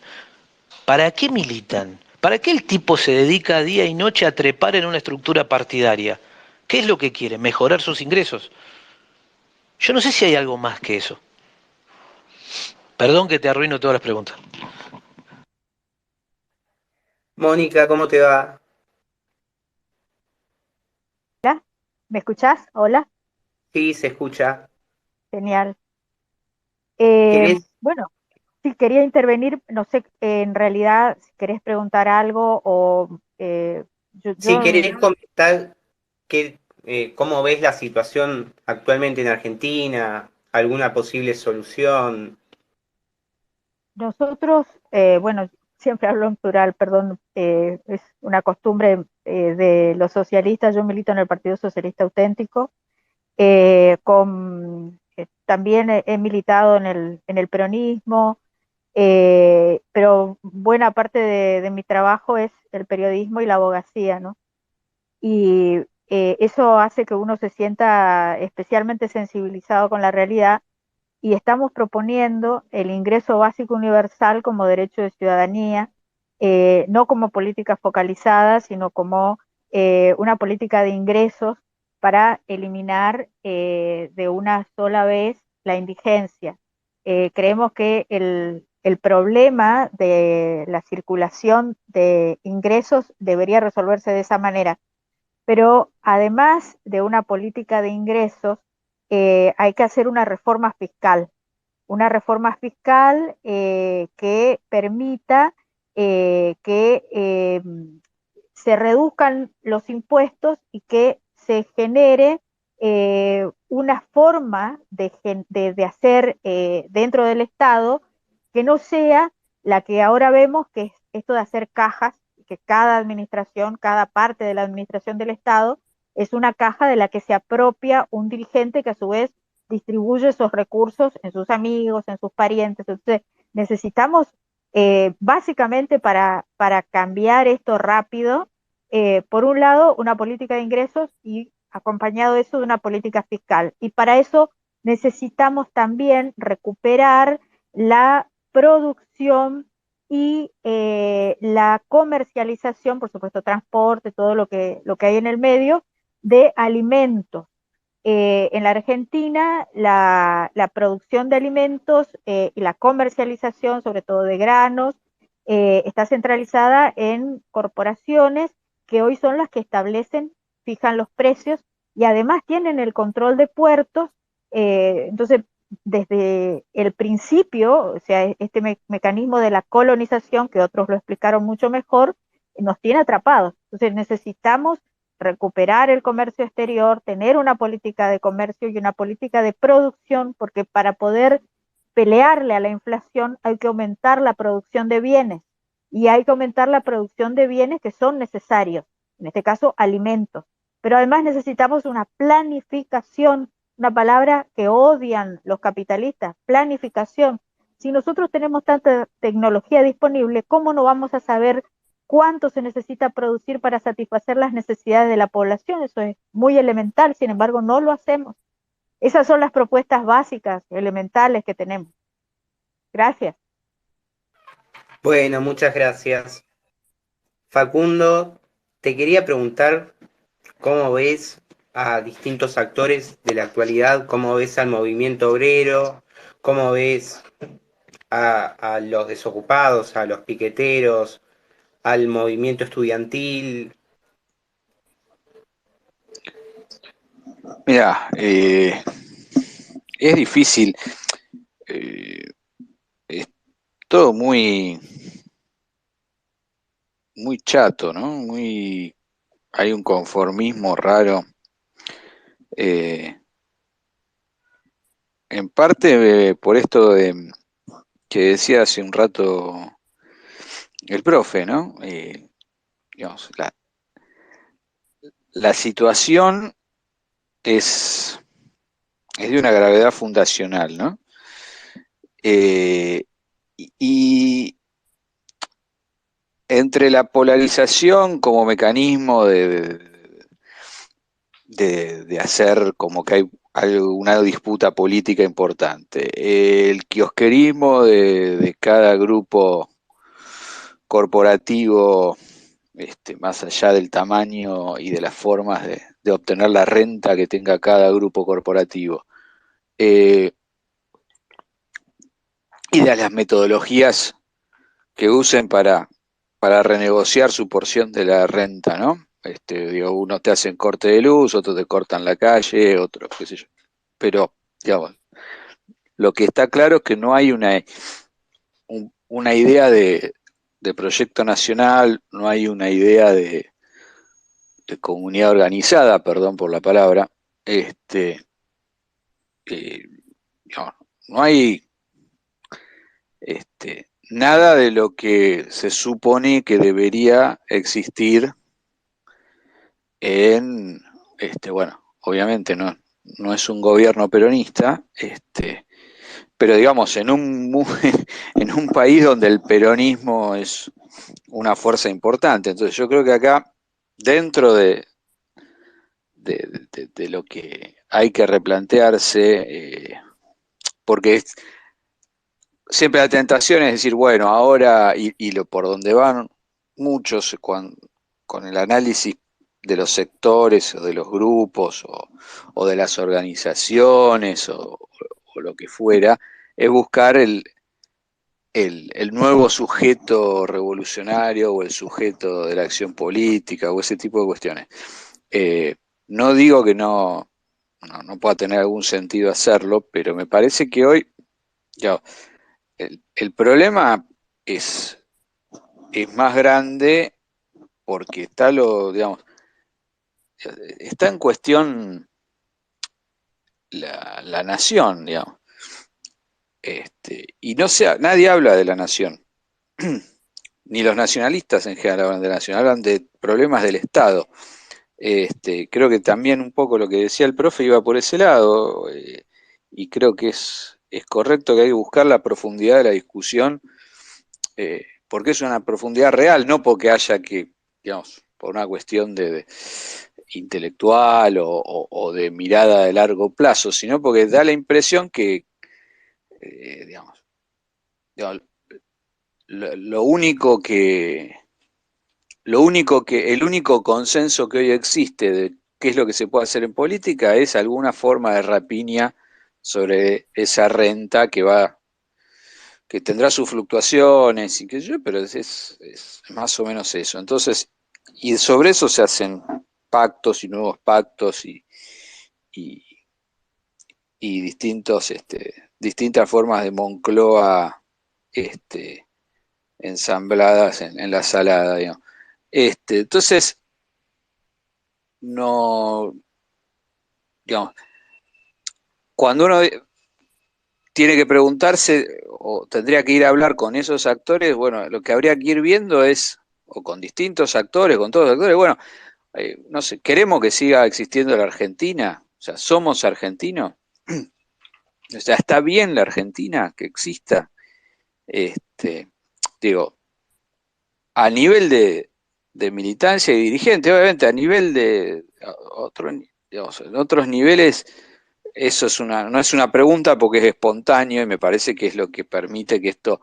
¿Para qué militan? ¿Para qué el tipo se dedica día y noche a trepar en una estructura partidaria? ¿Qué es lo que quiere? ¿Mejorar sus ingresos? Yo no sé si hay algo más que eso. Perdón que te arruino todas las preguntas. Mónica, ¿cómo te va? Hola, ¿me escuchás? Hola, Sí, se escucha. genial. Eh, ¿Querés, bueno, si quería intervenir, no sé, en realidad, si querés preguntar algo o yo, si yo querés comentar cómo ves la situación actualmente en Argentina, alguna posible solución? Nosotros, bueno, siempre hablo en plural, perdón, es una costumbre de los socialistas, yo milito en el Partido Socialista Auténtico, también he militado en el peronismo, pero buena parte de mi trabajo es el periodismo y la abogacía, ¿no? Y eso hace que uno se sienta especialmente sensibilizado con la realidad y estamos proponiendo el ingreso básico universal como derecho de ciudadanía, no como política focalizada, sino como una política de ingresos para eliminar de una sola vez la indigencia. creemos que el problema de la circulación de ingresos debería resolverse de esa manera. Pero además de una política de ingresos, hay que hacer una reforma fiscal que permita que se reduzcan los impuestos y que se genere una forma de hacer dentro del Estado que no sea la que ahora vemos, que es esto de hacer cajas, que cada administración, cada parte de la administración del Estado es una caja de la que se apropia un dirigente que a su vez distribuye esos recursos en sus amigos, en sus parientes. Entonces, necesitamos básicamente para cambiar esto rápido, por un lado, una política de ingresos y acompañado de eso de una política fiscal. Y para eso necesitamos también recuperar la producción y la comercialización, por supuesto, transporte, todo lo que hay en el medio, de alimentos. En la Argentina, la producción de alimentos y la comercialización, sobre todo de granos, está centralizada en corporaciones que hoy son las que establecen, fijan los precios y además tienen el control de puertos. Entonces, desde el principio, o sea, este mecanismo de la colonización, que otros lo explicaron mucho mejor, nos tiene atrapados. Entonces necesitamos recuperar el comercio exterior, tener una política de comercio y una política de producción, porque para poder pelearle a la inflación hay que aumentar la producción de bienes y hay que aumentar la producción de bienes que son necesarios, en este caso alimentos. Pero además necesitamos una planificación, una palabra que odian los capitalistas, planificación. Si nosotros tenemos tanta tecnología disponible, ¿cómo no vamos a saber cuánto se necesita producir para satisfacer las necesidades de la población? Eso es muy elemental, sin embargo no lo hacemos. Esas son las propuestas básicas, elementales que tenemos. Gracias. Bueno, muchas gracias. Facundo, te quería preguntar cómo ves a distintos actores de la actualidad, cómo ves al movimiento obrero, cómo ves a los desocupados, a los piqueteros, al movimiento estudiantil. Mira, es difícil, es todo muy chato, ¿no? Hay un conformismo raro. En parte por esto que decía hace un rato el profe, ¿no? Digamos, la situación es de una gravedad fundacional, ¿no? Y entre la polarización como mecanismo de hacer como que hay una disputa política importante, el kiosquerismo de cada grupo corporativo, más allá del tamaño y de las formas de obtener la renta que tenga cada grupo corporativo, y de las metodologías que usen para renegociar su porción de la renta, ¿no? Digo, unos te hacen corte de luz, otros te cortan la calle, otros qué sé yo. Pero, digamos, lo que está claro es que no hay una idea de proyecto nacional, no hay una idea de comunidad organizada, perdón por la palabra, no hay nada de lo que se supone que debería existir en, bueno, obviamente no es un gobierno peronista, pero digamos, en un país donde el peronismo es una fuerza importante. Entonces yo creo que acá, dentro de lo que hay que replantearse, porque siempre la tentación es decir, bueno, ahora, por donde van muchos con el análisis de los sectores o de los grupos o de las organizaciones o lo que fuera, es buscar el nuevo sujeto revolucionario o el sujeto de la acción política o ese tipo de cuestiones. No digo que no pueda tener algún sentido hacerlo, pero me parece que hoy ya, el problema es más grande porque está está en cuestión la nación, digamos. Y nadie habla de la nación, ni los nacionalistas en general hablan de la nación, hablan de problemas del Estado. Creo que también un poco lo que decía el profe iba por ese lado, y creo que es correcto que hay que buscar la profundidad de la discusión, porque es una profundidad real, no porque haya que, digamos, por una cuestión de intelectual o de mirada de largo plazo, sino porque da la impresión que, digamos, el único consenso que hoy existe de qué es lo que se puede hacer en política es alguna forma de rapiña sobre esa renta que tendrá sus fluctuaciones y qué sé yo, pero es más o menos eso. Entonces, y sobre eso se hacen pactos y nuevos pactos y distintas formas de Moncloa ensambladas en la salada, digamos. Entonces, no, digamos, cuando uno tiene que preguntarse o tendría que ir a hablar con esos actores, bueno, lo que habría que ir viendo es, o con distintos actores, con todos los actores, bueno, no sé, ¿queremos que siga existiendo la Argentina? O sea, ¿somos argentinos? O sea, ¿está bien la Argentina que exista? Digo, a nivel de militancia y dirigente, obviamente, a nivel de digamos, en otros niveles, eso no es una pregunta porque es espontáneo y me parece que es lo que permite que esto,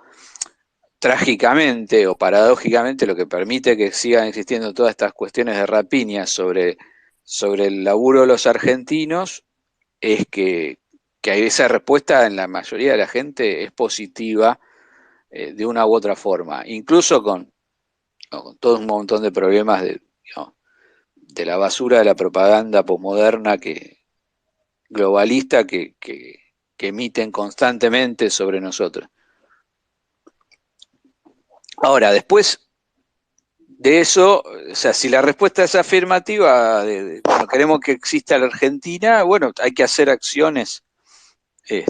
trágicamente o paradójicamente, lo que permite que sigan existiendo todas estas cuestiones de rapiña sobre el laburo de los argentinos, es que esa respuesta en la mayoría de la gente es positiva, de una u otra forma, incluso con todo un montón de problemas digamos, de la basura de la propaganda posmoderna globalista que emiten constantemente sobre nosotros. Ahora, después de eso, o sea, si la respuesta es afirmativa, bueno, queremos que exista la Argentina, bueno, hay que hacer acciones, hay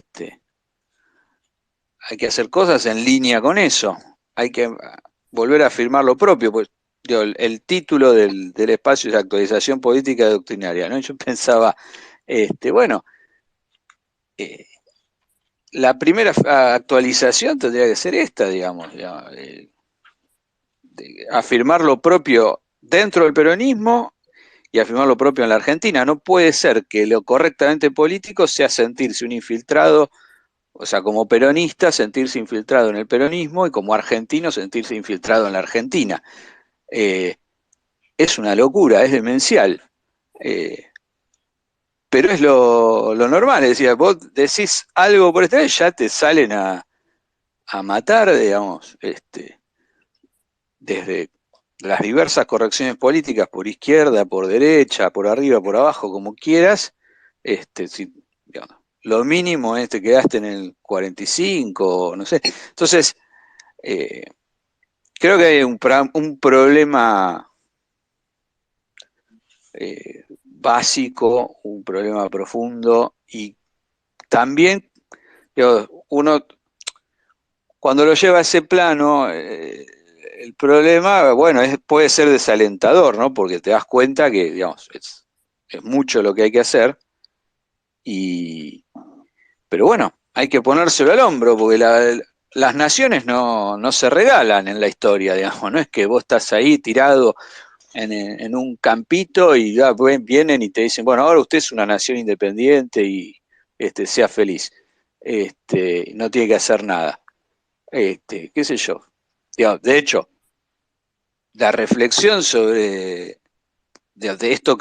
que hacer cosas en línea con eso, hay que volver a afirmar lo propio, pues digo, el título del espacio es actualización política y doctrinaria, ¿no? Yo pensaba, bueno, la primera actualización tendría que ser esta, digamos, de afirmar lo propio dentro del peronismo y afirmar lo propio en la Argentina. No puede ser que lo correctamente político sea sentirse un infiltrado, o sea, como peronista sentirse infiltrado en el peronismo y como argentino sentirse infiltrado en la Argentina. Es una locura, es demencial. Pero es lo normal, es decir, vos decís algo por esta vez, ya te salen a matar, digamos, desde las diversas correcciones políticas, por izquierda, por derecha, por arriba, por abajo, como quieras, digamos, lo mínimo es te quedaste en el 45, no sé. Entonces, creo que hay un problema básico, un problema profundo, y también, digo, uno cuando lo lleva a ese plano, el problema, bueno, puede ser desalentador, ¿no? Porque te das cuenta que, digamos, es mucho lo que hay que hacer, pero bueno, hay que ponérselo al hombro, porque las naciones no se regalan en la historia, digamos, no es que vos estás ahí tirado en un campito y ya vienen y te dicen, bueno, ahora usted es una nación independiente y sea feliz, no tiene que hacer nada. Qué sé yo. Digamos, de hecho, la reflexión sobre de esto,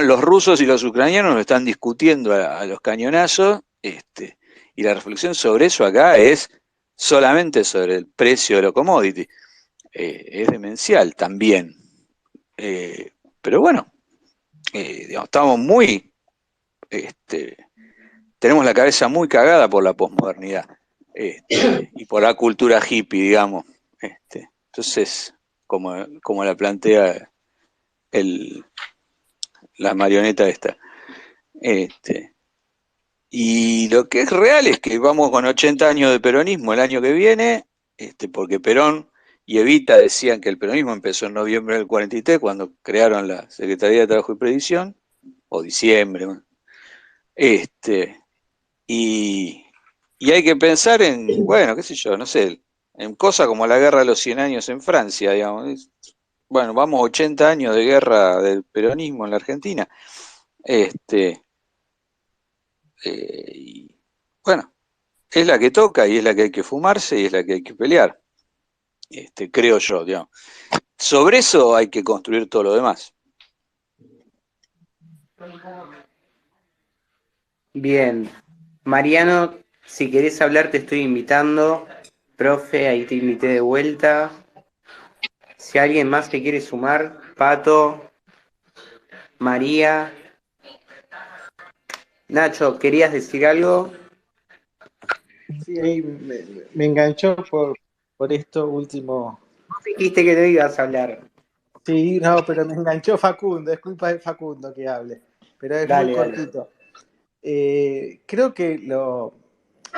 los rusos y los ucranianos lo están discutiendo a los cañonazos, Y la reflexión sobre eso acá es solamente sobre el precio de lo commodity. Es demencial también. Pero bueno, digamos, estamos muy, tenemos la cabeza muy cagada por la posmodernidad y por la cultura hippie, digamos. Entonces, como la plantea la marioneta esta. Y lo que es real es que vamos con 80 años de peronismo el año que viene, porque Perón y Evita decían que el peronismo empezó en noviembre del 43, cuando crearon la Secretaría de Trabajo y Previsión, o diciembre. Y hay que pensar en, bueno, qué sé yo, no sé, en cosas como la guerra de los 100 años en Francia, digamos. Bueno, vamos 80 años de guerra del peronismo en la Argentina. Y bueno, es la que toca y es la que hay que fumarse y es la que hay que pelear, creo yo, digamos. Sobre eso hay que construir todo lo demás. Bien. Mariano, si querés hablar te estoy invitando. Profe, ahí te invité de vuelta. Si alguien más te quiere sumar, Pato, María. Nacho, ¿querías decir algo? Sí, ahí me enganchó por esto último. Dijiste que no ibas a hablar. Sí, no, pero me enganchó Facundo, es culpa de Facundo que hable, pero es muy Dale, dale. cortito. Creo que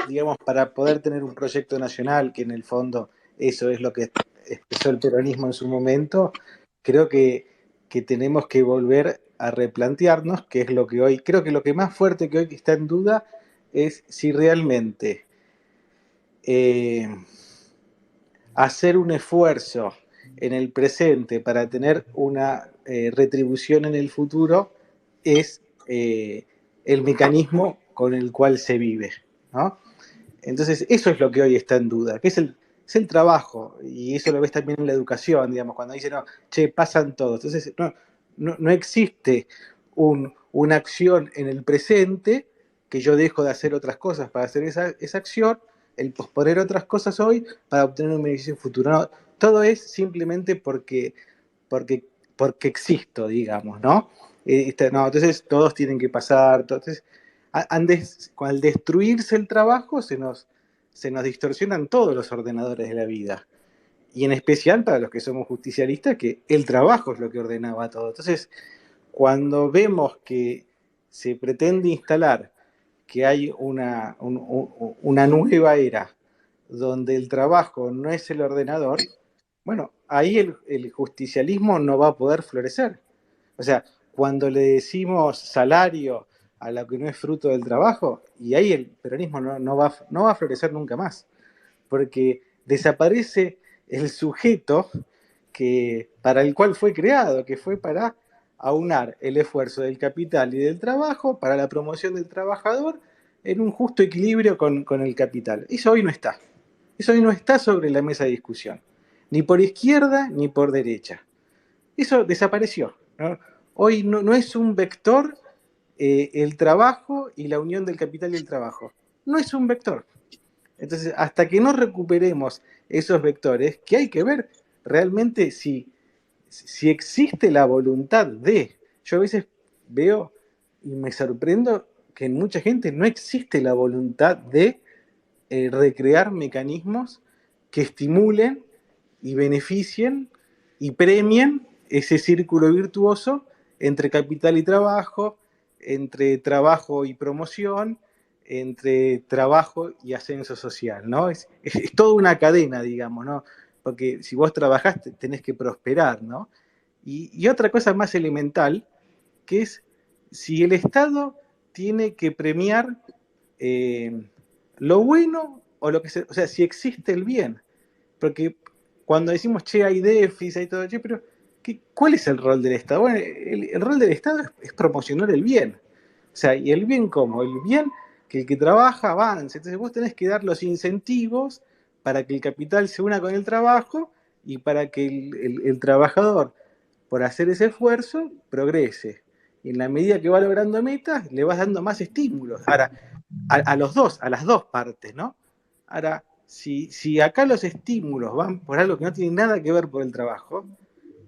digamos, para poder tener un proyecto nacional, que en el fondo eso es lo que expresó el peronismo en su momento, creo que tenemos que volver a replantearnos qué es lo que hoy, creo que lo que más fuerte que hoy está en duda es si realmente hacer un esfuerzo en el presente para tener una retribución en el futuro es el mecanismo con el cual se vive, ¿no? Entonces, eso es lo que hoy está en duda, que es el trabajo, y eso lo ves también en la educación, digamos, cuando dicen, no, che, pasan todos. Entonces, no existe una acción en el presente que yo dejo de hacer otras cosas para hacer esa acción, el posponer otras cosas hoy para obtener un beneficio futuro. No, todo es simplemente porque existo, digamos, ¿no? No, entonces todos tienen que pasar. Entonces, al destruirse el trabajo, se nos distorsionan todos los ordenadores de la vida. Y en especial para los que somos justicialistas, que el trabajo es lo que ordenaba todo. Entonces, cuando vemos que se pretende instalar que hay una nueva era donde el trabajo no es el ordenador, bueno, ahí el justicialismo no va a poder florecer. O sea, cuando le decimos salario a lo que no es fruto del trabajo, y ahí el peronismo no va a florecer nunca más, porque desaparece el sujeto para el cual fue creado, que fue para aunar el esfuerzo del capital y del trabajo para la promoción del trabajador en un justo equilibrio con el capital. Eso hoy no está. Eso hoy no está sobre la mesa de discusión, ni por izquierda ni por derecha. Eso desapareció, ¿no? Hoy no es un vector el trabajo y la unión del capital y el trabajo. No es un vector. Entonces, hasta que no recuperemos esos vectores, que hay que ver realmente si existe la voluntad de. Yo a veces veo y me sorprendo que en mucha gente no existe la voluntad de recrear mecanismos que estimulen y beneficien y premien ese círculo virtuoso entre capital y trabajo, entre trabajo y promoción, entre trabajo y ascenso social, ¿no? Es toda una cadena, digamos, ¿no? Porque si vos trabajás tenés que prosperar, ¿no? Y otra cosa más elemental, que es si el Estado tiene que premiar lo bueno o lo que o sea, si existe el bien. Porque cuando decimos, che, hay déficit, hay todo, che, pero ¿cuál es el rol del Estado? Bueno, el rol del Estado es promocionar el bien. O sea, ¿y el bien cómo? El bien que el que trabaja avance. Entonces vos tenés que dar los incentivos para que el capital se una con el trabajo y para que el trabajador, por hacer ese esfuerzo, progrese. Y en la medida que va logrando metas, le vas dando más estímulos. Ahora, a los dos, a las dos partes, ¿no? Ahora, si acá los estímulos van por algo que no tiene nada que ver por el trabajo,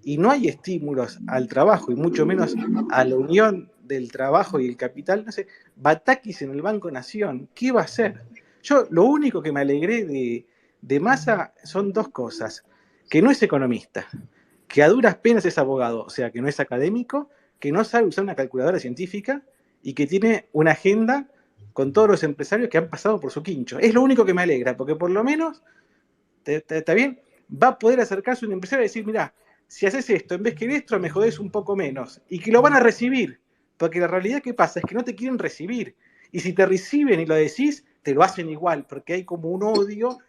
y no hay estímulos al trabajo, y mucho menos a la unión del trabajo y el capital, no sé, Batakis en el Banco Nación, ¿qué va a hacer? Yo lo único que me alegré de Massa son dos cosas: que no es economista, que a duras penas es abogado, o sea, que no es académico, que no sabe usar una calculadora científica y que tiene una agenda con todos los empresarios que han pasado por su quincho. Es lo único que me alegra, porque por lo menos, ¿está bien? Va a poder acercarse a un empresario y decir, mirá, si haces esto, en vez que esto, me jodés un poco menos. Y que lo van a recibir, porque la realidad que pasa es que no te quieren recibir. Y si te reciben y lo decís, te lo hacen igual, porque hay como un odio,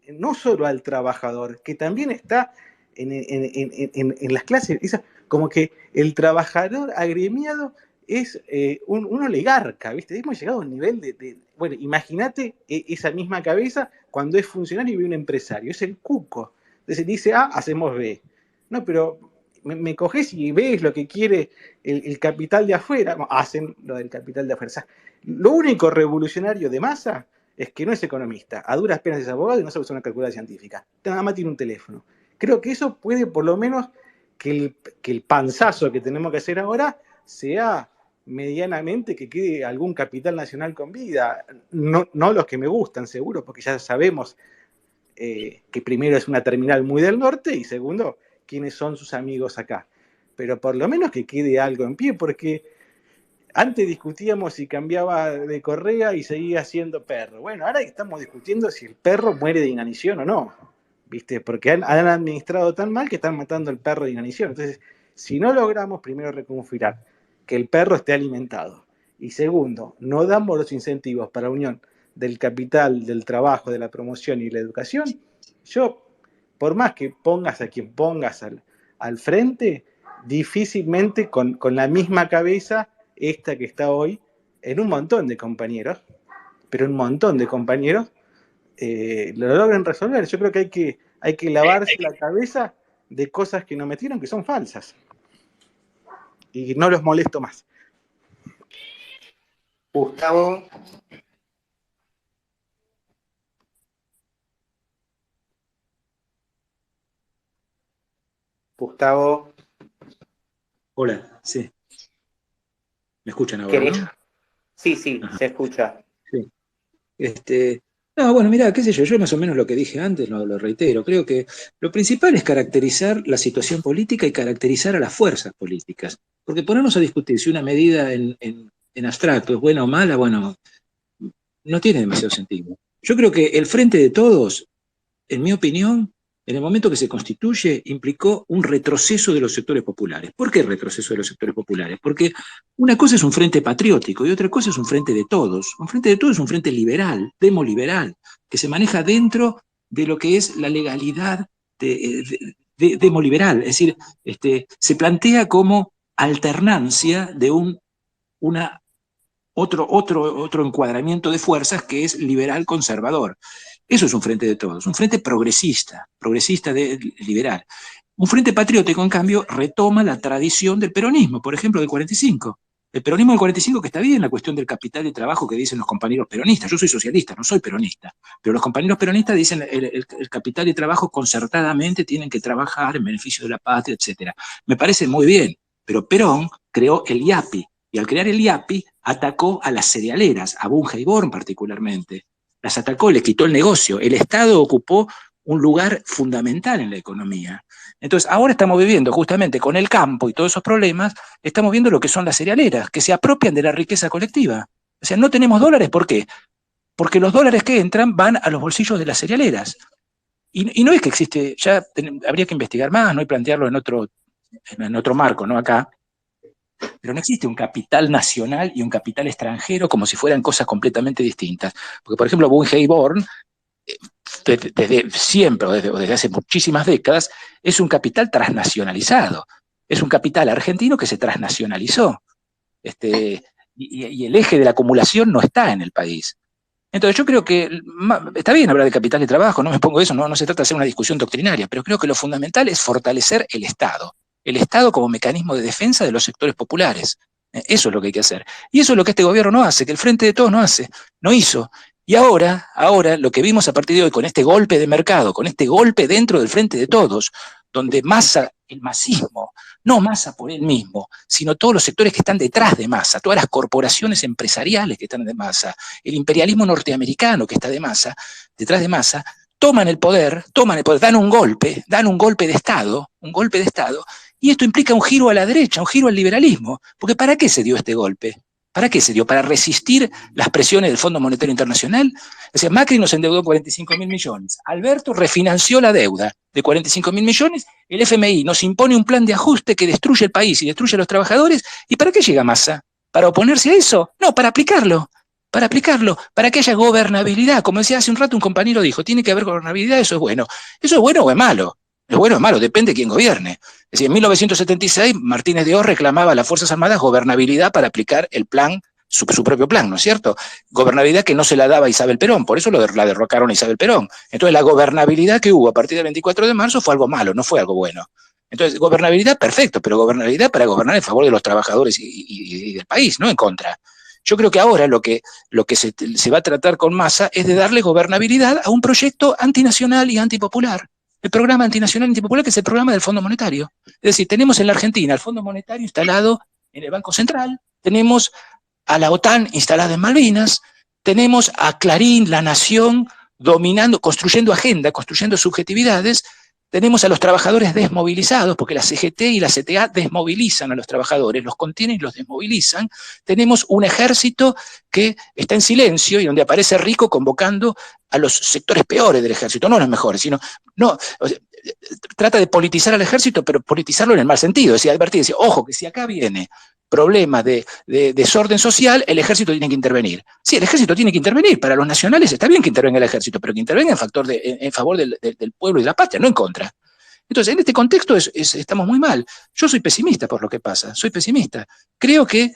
no solo al trabajador, que también está en las clases, como que el trabajador agremiado es un oligarca, ¿viste? Hemos llegado a un nivel bueno, imagínate esa misma cabeza cuando es funcionario y ve un empresario, es el cuco. Entonces dice A, hacemos B. No, pero me coges y ves lo que quiere el capital de afuera, no, hacen lo del capital de afuera. O sea, lo único revolucionario de Massa es que no es economista, a duras penas es abogado y no sabe usar una calculadora científica. Nada más tiene un teléfono. Creo que eso puede, por lo menos, que el panzazo que tenemos que hacer ahora sea medianamente que quede algún capital nacional con vida. No los que me gustan, seguro, porque ya sabemos que primero es una terminal muy del norte y segundo, quiénes son sus amigos acá. Pero por lo menos que quede algo en pie, porque antes discutíamos si cambiaba de correa y seguía siendo perro. Bueno, ahora estamos discutiendo si el perro muere de inanición o no, ¿viste? Porque han administrado tan mal que están matando al perro de inanición. Entonces, si no logramos primero reconfigurar que el perro esté alimentado y segundo, no damos los incentivos para la unión del capital, del trabajo, de la promoción y la educación, yo, por más que pongas a quien pongas al frente, difícilmente con la misma cabeza esta que está hoy en un montón de compañeros, pero un montón de compañeros, lo logran resolver. Yo creo que hay que lavarse la cabeza de cosas que nos metieron que son falsas. Y no los molesto más. Gustavo. Gustavo. Hola, sí. ¿Me escuchan ahora, no? Sí, ajá, se escucha. Sí. No, bueno, mira, qué sé yo más o menos lo que dije antes, lo reitero. Creo que lo principal es caracterizar la situación política y caracterizar a las fuerzas políticas. Porque ponernos a discutir si una medida en abstracto es buena o mala, bueno, no tiene demasiado sentido. Yo creo que el Frente de Todos, en mi opinión, en el momento que se constituye, implicó un retroceso de los sectores populares. ¿Por qué retroceso de los sectores populares? Porque una cosa es un frente patriótico y otra cosa es un frente de todos. Un frente de todos es un frente liberal, demoliberal, que se maneja dentro de lo que es la legalidad demoliberal. Es decir, se plantea como alternancia de otro encuadramiento de fuerzas que es liberal conservador. Eso es un frente de todos, un frente progresista liberal. Un frente patriótico, en cambio, retoma la tradición del peronismo, por ejemplo, del 45. El peronismo del 45, que está bien, la cuestión del capital de trabajo que dicen los compañeros peronistas. Yo soy socialista, no soy peronista, pero los compañeros peronistas dicen el capital de trabajo concertadamente tienen que trabajar en beneficio de la patria, etc. Me parece muy bien, pero Perón creó el IAPI, y al crear el IAPI atacó a las cerealeras, a Bunge y Born particularmente. Las atacó, les quitó el negocio. El Estado ocupó un lugar fundamental en la economía. Entonces, ahora estamos viviendo justamente con el campo y todos esos problemas, estamos viendo lo que son las cerealeras, que se apropian de la riqueza colectiva. O sea, no tenemos dólares, ¿por qué? Porque los dólares que entran van a los bolsillos de las cerealeras. Y no es que existe, ya habría que investigar más, ¿no? Y plantearlo en otro marco, ¿no? Acá. Pero no existe un capital nacional y un capital extranjero como si fueran cosas completamente distintas. Porque, por ejemplo, Bunge y Born, desde siempre, desde hace muchísimas décadas, es un capital transnacionalizado. Es un capital argentino que se transnacionalizó. Y el eje de la acumulación no está en el país. Entonces yo creo que está bien hablar de capital de trabajo, no me pongo eso, no se trata de hacer una discusión doctrinaria, pero creo que lo fundamental es fortalecer el Estado como mecanismo de defensa de los sectores populares. Eso es lo que hay que hacer. Y eso es lo que este gobierno no hace, que el Frente de Todos no hace, no hizo. Y ahora lo que vimos a partir de hoy, con este golpe de mercado, con este golpe dentro del Frente de Todos, donde Massa, el masismo, no Massa por él mismo, sino todos los sectores que están detrás de Massa, todas las corporaciones empresariales que están de Massa, el imperialismo norteamericano que está detrás de Massa, toman el poder, dan un golpe de Estado, y esto implica un giro a la derecha, un giro al liberalismo, porque ¿para qué se dio este golpe? ¿Para qué se dio? ¿Para resistir las presiones del Fondo Monetario Internacional? O sea, Macri nos endeudó 45.000 millones. Alberto refinanció la deuda de 45.000 millones. El FMI nos impone un plan de ajuste que destruye el país y destruye a los trabajadores. ¿Y para qué llega Massa? ¿Para oponerse a eso? No, para aplicarlo, para que haya gobernabilidad. Como decía hace un rato un compañero dijo, tiene que haber gobernabilidad, eso es bueno. ¿Eso es bueno o es malo? Es bueno o es malo, depende de quién gobierne. Es decir, en 1976 Martínez de Oz reclamaba a las Fuerzas Armadas gobernabilidad para aplicar el plan, su propio plan, ¿no es cierto? Gobernabilidad que no se la daba a Isabel Perón, por eso la derrocaron a Isabel Perón. Entonces la gobernabilidad que hubo a partir del 24 de marzo fue algo malo, no fue algo bueno. Entonces, gobernabilidad, perfecto, pero gobernabilidad para gobernar en favor de los trabajadores y del país, no en contra. Yo creo que ahora lo que se va a tratar con Massa es de darle gobernabilidad a un proyecto antinacional y antipopular. El programa antinacional y antipopular, que es el programa del Fondo Monetario. Es decir, tenemos en la Argentina el Fondo Monetario instalado en el Banco Central, tenemos a la OTAN instalada en Malvinas, tenemos a Clarín, La Nación, dominando, construyendo agenda, construyendo subjetividades, tenemos a los trabajadores desmovilizados, porque la CGT y la CTA desmovilizan a los trabajadores, los contienen y los desmovilizan. Tenemos un ejército que está en silencio y donde aparece Rico convocando a los sectores peores del ejército, no los mejores, sino, no, o sea, trata de politizar al ejército, pero politizarlo en el mal sentido, es decir, advertir, decir, ojo, que si acá viene problema de desorden social, el ejército tiene que intervenir. Sí, el ejército tiene que intervenir. Para los nacionales está bien que intervenga el ejército, pero que intervenga en favor del pueblo y de la patria, no en contra. Entonces, en este contexto estamos muy mal. Yo soy pesimista por lo que pasa, soy pesimista. Creo que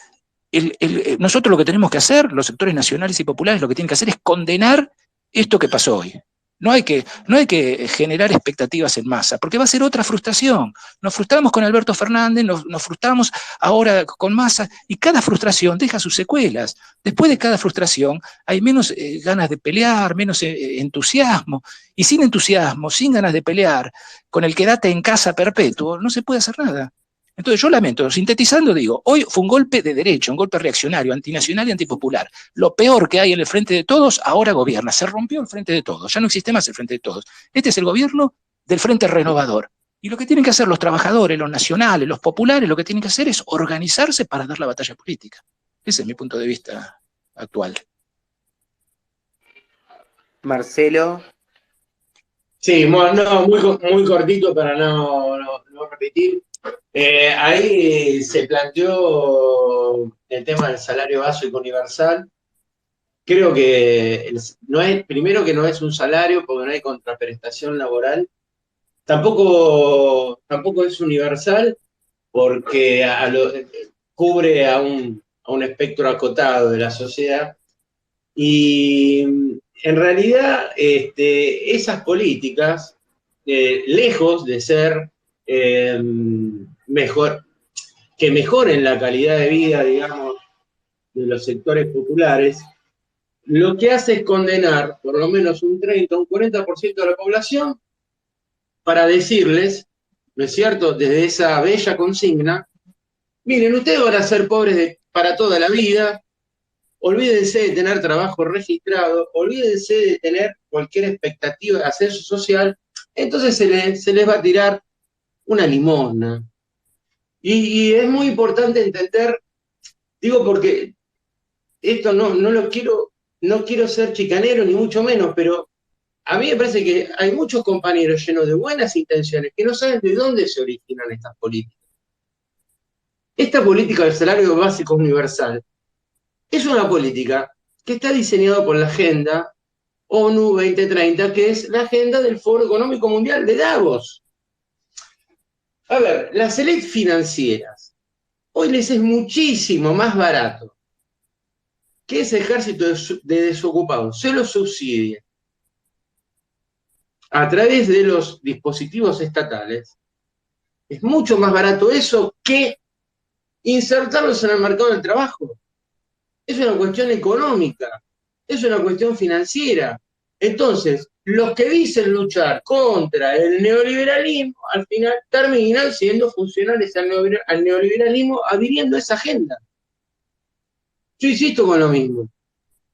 nosotros lo que tenemos que hacer, los sectores nacionales y populares, lo que tienen que hacer es condenar esto que pasó hoy. No hay que generar expectativas en masa, porque va a ser otra frustración. Nos frustramos con Alberto Fernández, nos frustramos ahora con Massa, y cada frustración deja sus secuelas. Después de cada frustración hay menos ganas de pelear, menos entusiasmo, y sin entusiasmo, sin ganas de pelear, con el quédate en casa perpetuo, no se puede hacer nada. Entonces yo lamento, sintetizando digo, hoy fue un golpe de derecha, un golpe reaccionario, antinacional y antipopular. Lo peor que hay en el Frente de Todos ahora gobierna, se rompió el Frente de Todos, ya no existe más el Frente de Todos. Este es el gobierno del Frente Renovador. Y lo que tienen que hacer los trabajadores, los nacionales, los populares, lo que tienen que hacer es organizarse para dar la batalla política. Ese es mi punto de vista actual. Marcelo. Sí, no, muy cortito para no repetir. Ahí se planteó el tema del salario básico universal. Creo que primero que no es un salario porque no hay contraprestación laboral. Tampoco es universal porque cubre a un espectro acotado de la sociedad. Y en realidad esas políticas, lejos de ser que mejoren la calidad de vida, digamos, de los sectores populares, lo que hace es condenar por lo menos un 30 o un 40% de la población para decirles, ¿no es cierto?, desde esa bella consigna, miren, ustedes van a ser pobres para toda la vida, olvídense de tener trabajo registrado, olvídense de tener cualquier expectativa de ascenso social, entonces se les va a tirar una limosna. Y es muy importante entender, digo porque esto no quiero ser chicanero ni mucho menos, pero a mí me parece que hay muchos compañeros llenos de buenas intenciones que no saben de dónde se originan estas políticas. Esta política del salario básico universal es una política que está diseñada por la Agenda ONU 2030, que es la agenda del Foro Económico Mundial de Davos. A ver, las élites financieras, hoy les es muchísimo más barato que ese ejército de desocupados se los subsidie a través de los dispositivos estatales. Es mucho más barato eso que insertarlos en el mercado del trabajo. Es una cuestión económica, es una cuestión financiera. Entonces, los que dicen luchar contra el neoliberalismo, al final terminan siendo funcionales al neoliberalismo adhiriendo a esa agenda. Yo insisto con lo mismo.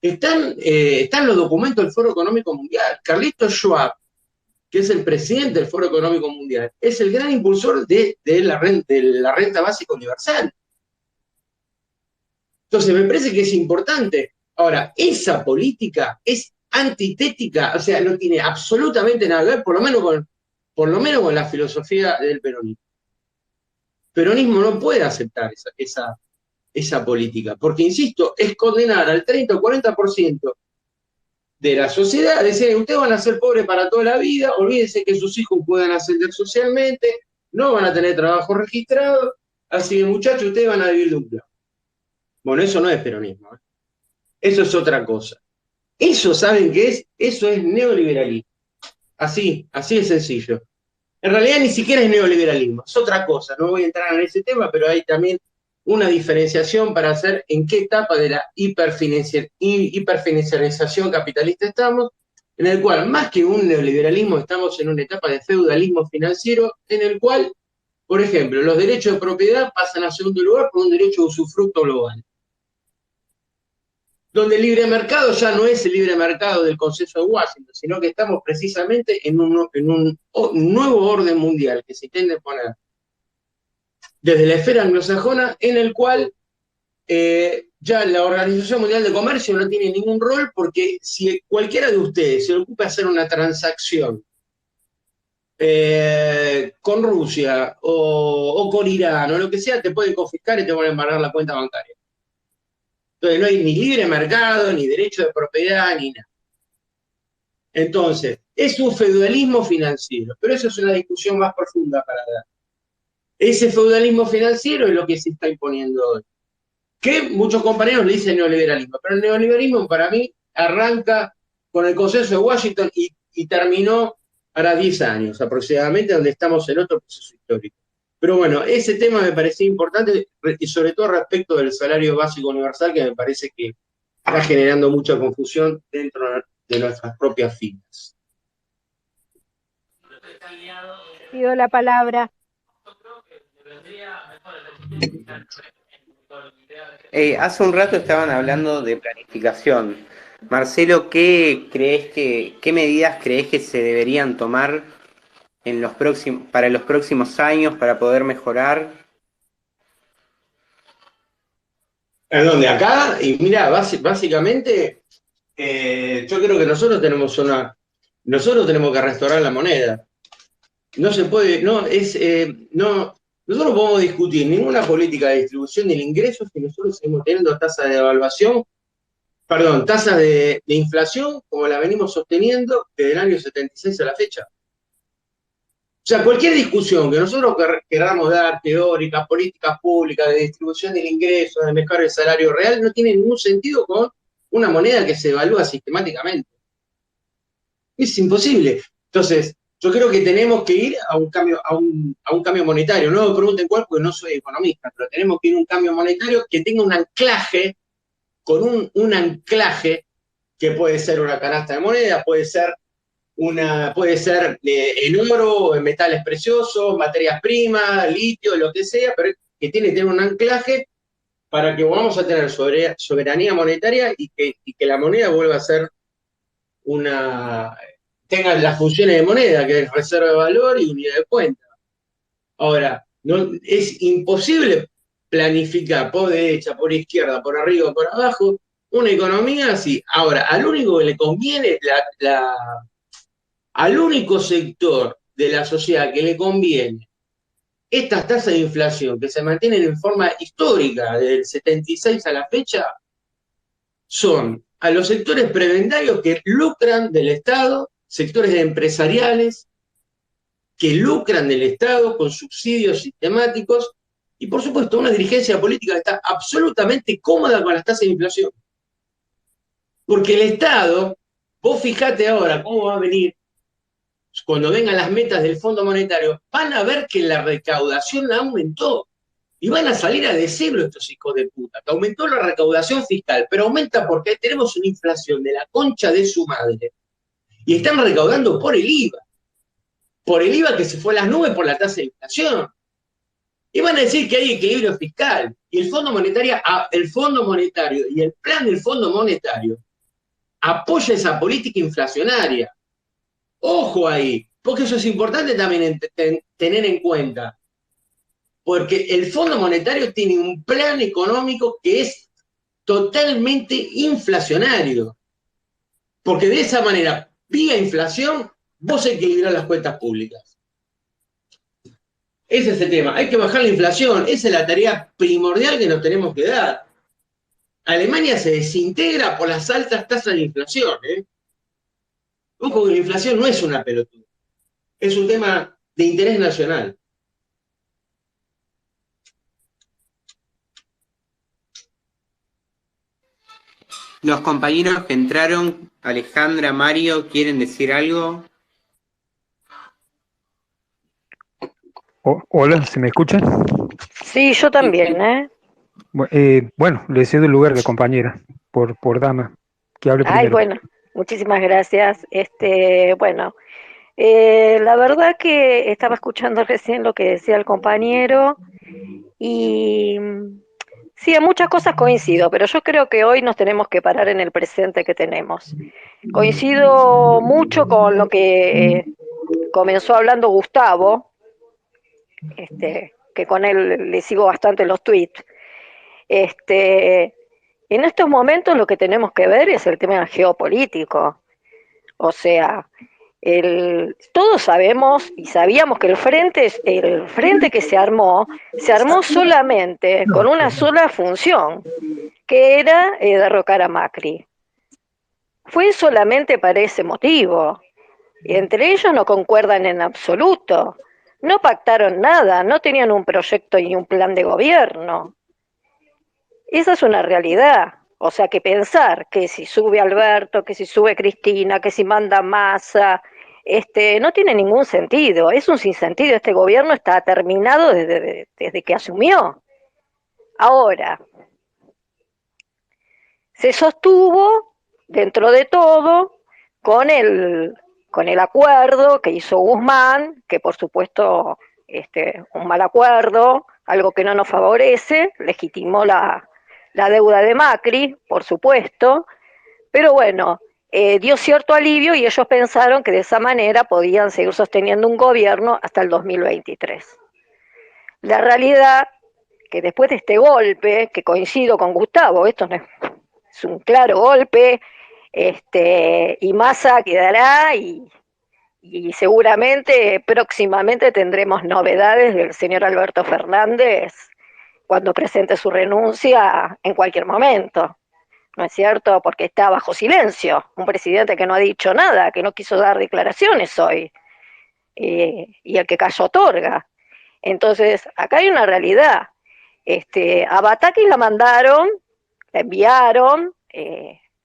Están los documentos del Foro Económico Mundial. Carlitos Schwab, que es el presidente del Foro Económico Mundial, es el gran impulsor de la renta básica universal. Entonces, me parece que es importante. Ahora, esa política es antitética, o sea, no tiene absolutamente nada que ver, por lo menos con la filosofía del peronismo. El peronismo no puede aceptar esa política, porque, insisto, es condenar al 30 o 40% de la sociedad, decir, ustedes van a ser pobres para toda la vida, olvídense que sus hijos puedan ascender socialmente, no van a tener trabajo registrado, así que, muchachos, ustedes van a vivir de un plan. Bueno, eso no es peronismo, ¿eh? Eso es otra cosa. Eso, ¿saben qué es? Eso es neoliberalismo. Así de sencillo. En realidad ni siquiera es neoliberalismo, es otra cosa. No voy a entrar en ese tema, pero hay también una diferenciación para hacer en qué etapa de la hiperfinanciarización capitalista estamos, en el cual, más que un neoliberalismo, estamos en una etapa de feudalismo financiero, en el cual, por ejemplo, los derechos de propiedad pasan a segundo lugar por un derecho de usufructo global. Donde el libre mercado ya no es el libre mercado del Consenso de Washington, sino que estamos precisamente en un nuevo orden mundial que se intenta poner desde la esfera anglosajona, en el cual ya la Organización Mundial de Comercio no tiene ningún rol, porque si cualquiera de ustedes se ocupa de hacer una transacción con Rusia o con Irán o lo que sea, te pueden confiscar y te van a embargar la cuenta bancaria. Entonces no hay ni libre mercado, ni derecho de propiedad, ni nada. Entonces, es un feudalismo financiero, pero eso es una discusión más profunda para dar. Ese feudalismo financiero es lo que se está imponiendo hoy. Que muchos compañeros le dicen neoliberalismo, pero el neoliberalismo para mí arranca con el Consenso de Washington y terminó hará 10 años aproximadamente, donde estamos en otro proceso histórico. Pero bueno, ese tema me parecía importante, y sobre todo respecto del salario básico universal, que me parece que está generando mucha confusión dentro de nuestras propias filas. Pido la palabra. Hace un rato estaban hablando de planificación. Marcelo, ¿qué medidas crees que se deberían tomar para los próximos años para poder mejorar? ¿En dónde? Acá, y mira, básicamente, yo creo que nosotros tenemos que restaurar la moneda. No se puede, nosotros no podemos discutir ninguna política de distribución del ingreso si nosotros seguimos teniendo tasas de inflación como la venimos sosteniendo desde el año 76 a la fecha. O sea, cualquier discusión que nosotros queramos dar, teórica, políticas públicas, de distribución del ingreso, de mejorar el salario real, no tiene ningún sentido con una moneda que se evalúa sistemáticamente. Es imposible. Entonces, yo creo que tenemos que ir a un cambio monetario. No me pregunten cuál, porque no soy economista, pero tenemos que ir a un cambio monetario que tenga un anclaje, con un anclaje que puede ser una canasta de moneda, puede ser en oro, en metales preciosos, materias primas, litio, lo que sea, pero que tiene que tener un anclaje para que vamos a tener soberanía monetaria y que la moneda vuelva a ser tenga las funciones de moneda, que es reserva de valor y unidad de cuenta. Ahora, es imposible planificar por derecha, por izquierda, por arriba, por abajo, una economía así. Ahora, al único que le conviene, al único sector de la sociedad que le conviene estas tasas de inflación que se mantienen en forma histórica desde el 76 a la fecha, son a los sectores prebendarios que lucran del Estado, sectores empresariales que lucran del Estado con subsidios sistemáticos y, por supuesto, una dirigencia política que está absolutamente cómoda con las tasas de inflación. Porque el Estado, vos fijate ahora cómo va a venir, cuando vengan las metas del Fondo Monetario, van a ver que la recaudación aumentó. Y van a salir a decirlo estos hijos de puta, que aumentó la recaudación fiscal, pero aumenta porque tenemos una inflación de la concha de su madre. Y están recaudando por el IVA. Por el IVA que se fue a las nubes por la tasa de inflación. Y van a decir que hay equilibrio fiscal. Y el Fondo Monetario y el plan del Fondo Monetario apoya esa política inflacionaria. Ojo ahí, porque eso es importante también tener en cuenta. Porque el Fondo Monetario tiene un plan económico que es totalmente inflacionario. Porque de esa manera, vía inflación, vos equilibrás las cuentas públicas. Ese es el tema. Hay que bajar la inflación. Esa es la tarea primordial que nos tenemos que dar. Alemania se desintegra por las altas tasas de inflación. Ojo que la inflación no es una pelotuda. Es un tema de interés nacional. Los compañeros que entraron, Alejandra, Mario, ¿quieren decir algo? Hola, ¿se me escucha? Sí, yo también, ¿eh? Bueno, le cedo el lugar a la compañera, por dama, que hable Ay, primero. bueno, muchísimas gracias. Bueno, la verdad que estaba escuchando recién lo que decía el compañero y sí, en muchas cosas coincido, pero yo creo que hoy nos tenemos que parar en el presente que tenemos. Coincido mucho con lo que comenzó hablando Gustavo, que con él le sigo bastante los tweets. En estos momentos lo que tenemos que ver es el tema geopolítico. O sea, todos sabemos y sabíamos que el frente que se armó solamente con una sola función, que era derrocar a Macri. Fue solamente para ese motivo. Y entre ellos no concuerdan en absoluto. No pactaron nada, no tenían un proyecto ni un plan de gobierno. Esa es una realidad. O sea que pensar que si sube Alberto, que si sube Cristina, que si manda Massa, no tiene ningún sentido. Es un sinsentido. Este gobierno está terminado desde que asumió. Ahora, se sostuvo dentro de todo con el acuerdo que hizo Guzmán, que por supuesto un mal acuerdo, algo que no nos favorece, legitimó la deuda de Macri, por supuesto, pero bueno, dio cierto alivio y ellos pensaron que de esa manera podían seguir sosteniendo un gobierno hasta el 2023. La realidad que después de este golpe, que coincido con Gustavo, esto no es un claro golpe, y Massa quedará y seguramente próximamente tendremos novedades del señor Alberto Fernández cuando presente su renuncia en cualquier momento, ¿no es cierto? Porque está bajo silencio, un presidente que no ha dicho nada, que no quiso dar declaraciones hoy, y el que cayó otorga. Entonces, acá hay una realidad. A Bataki la mandaron, la enviaron,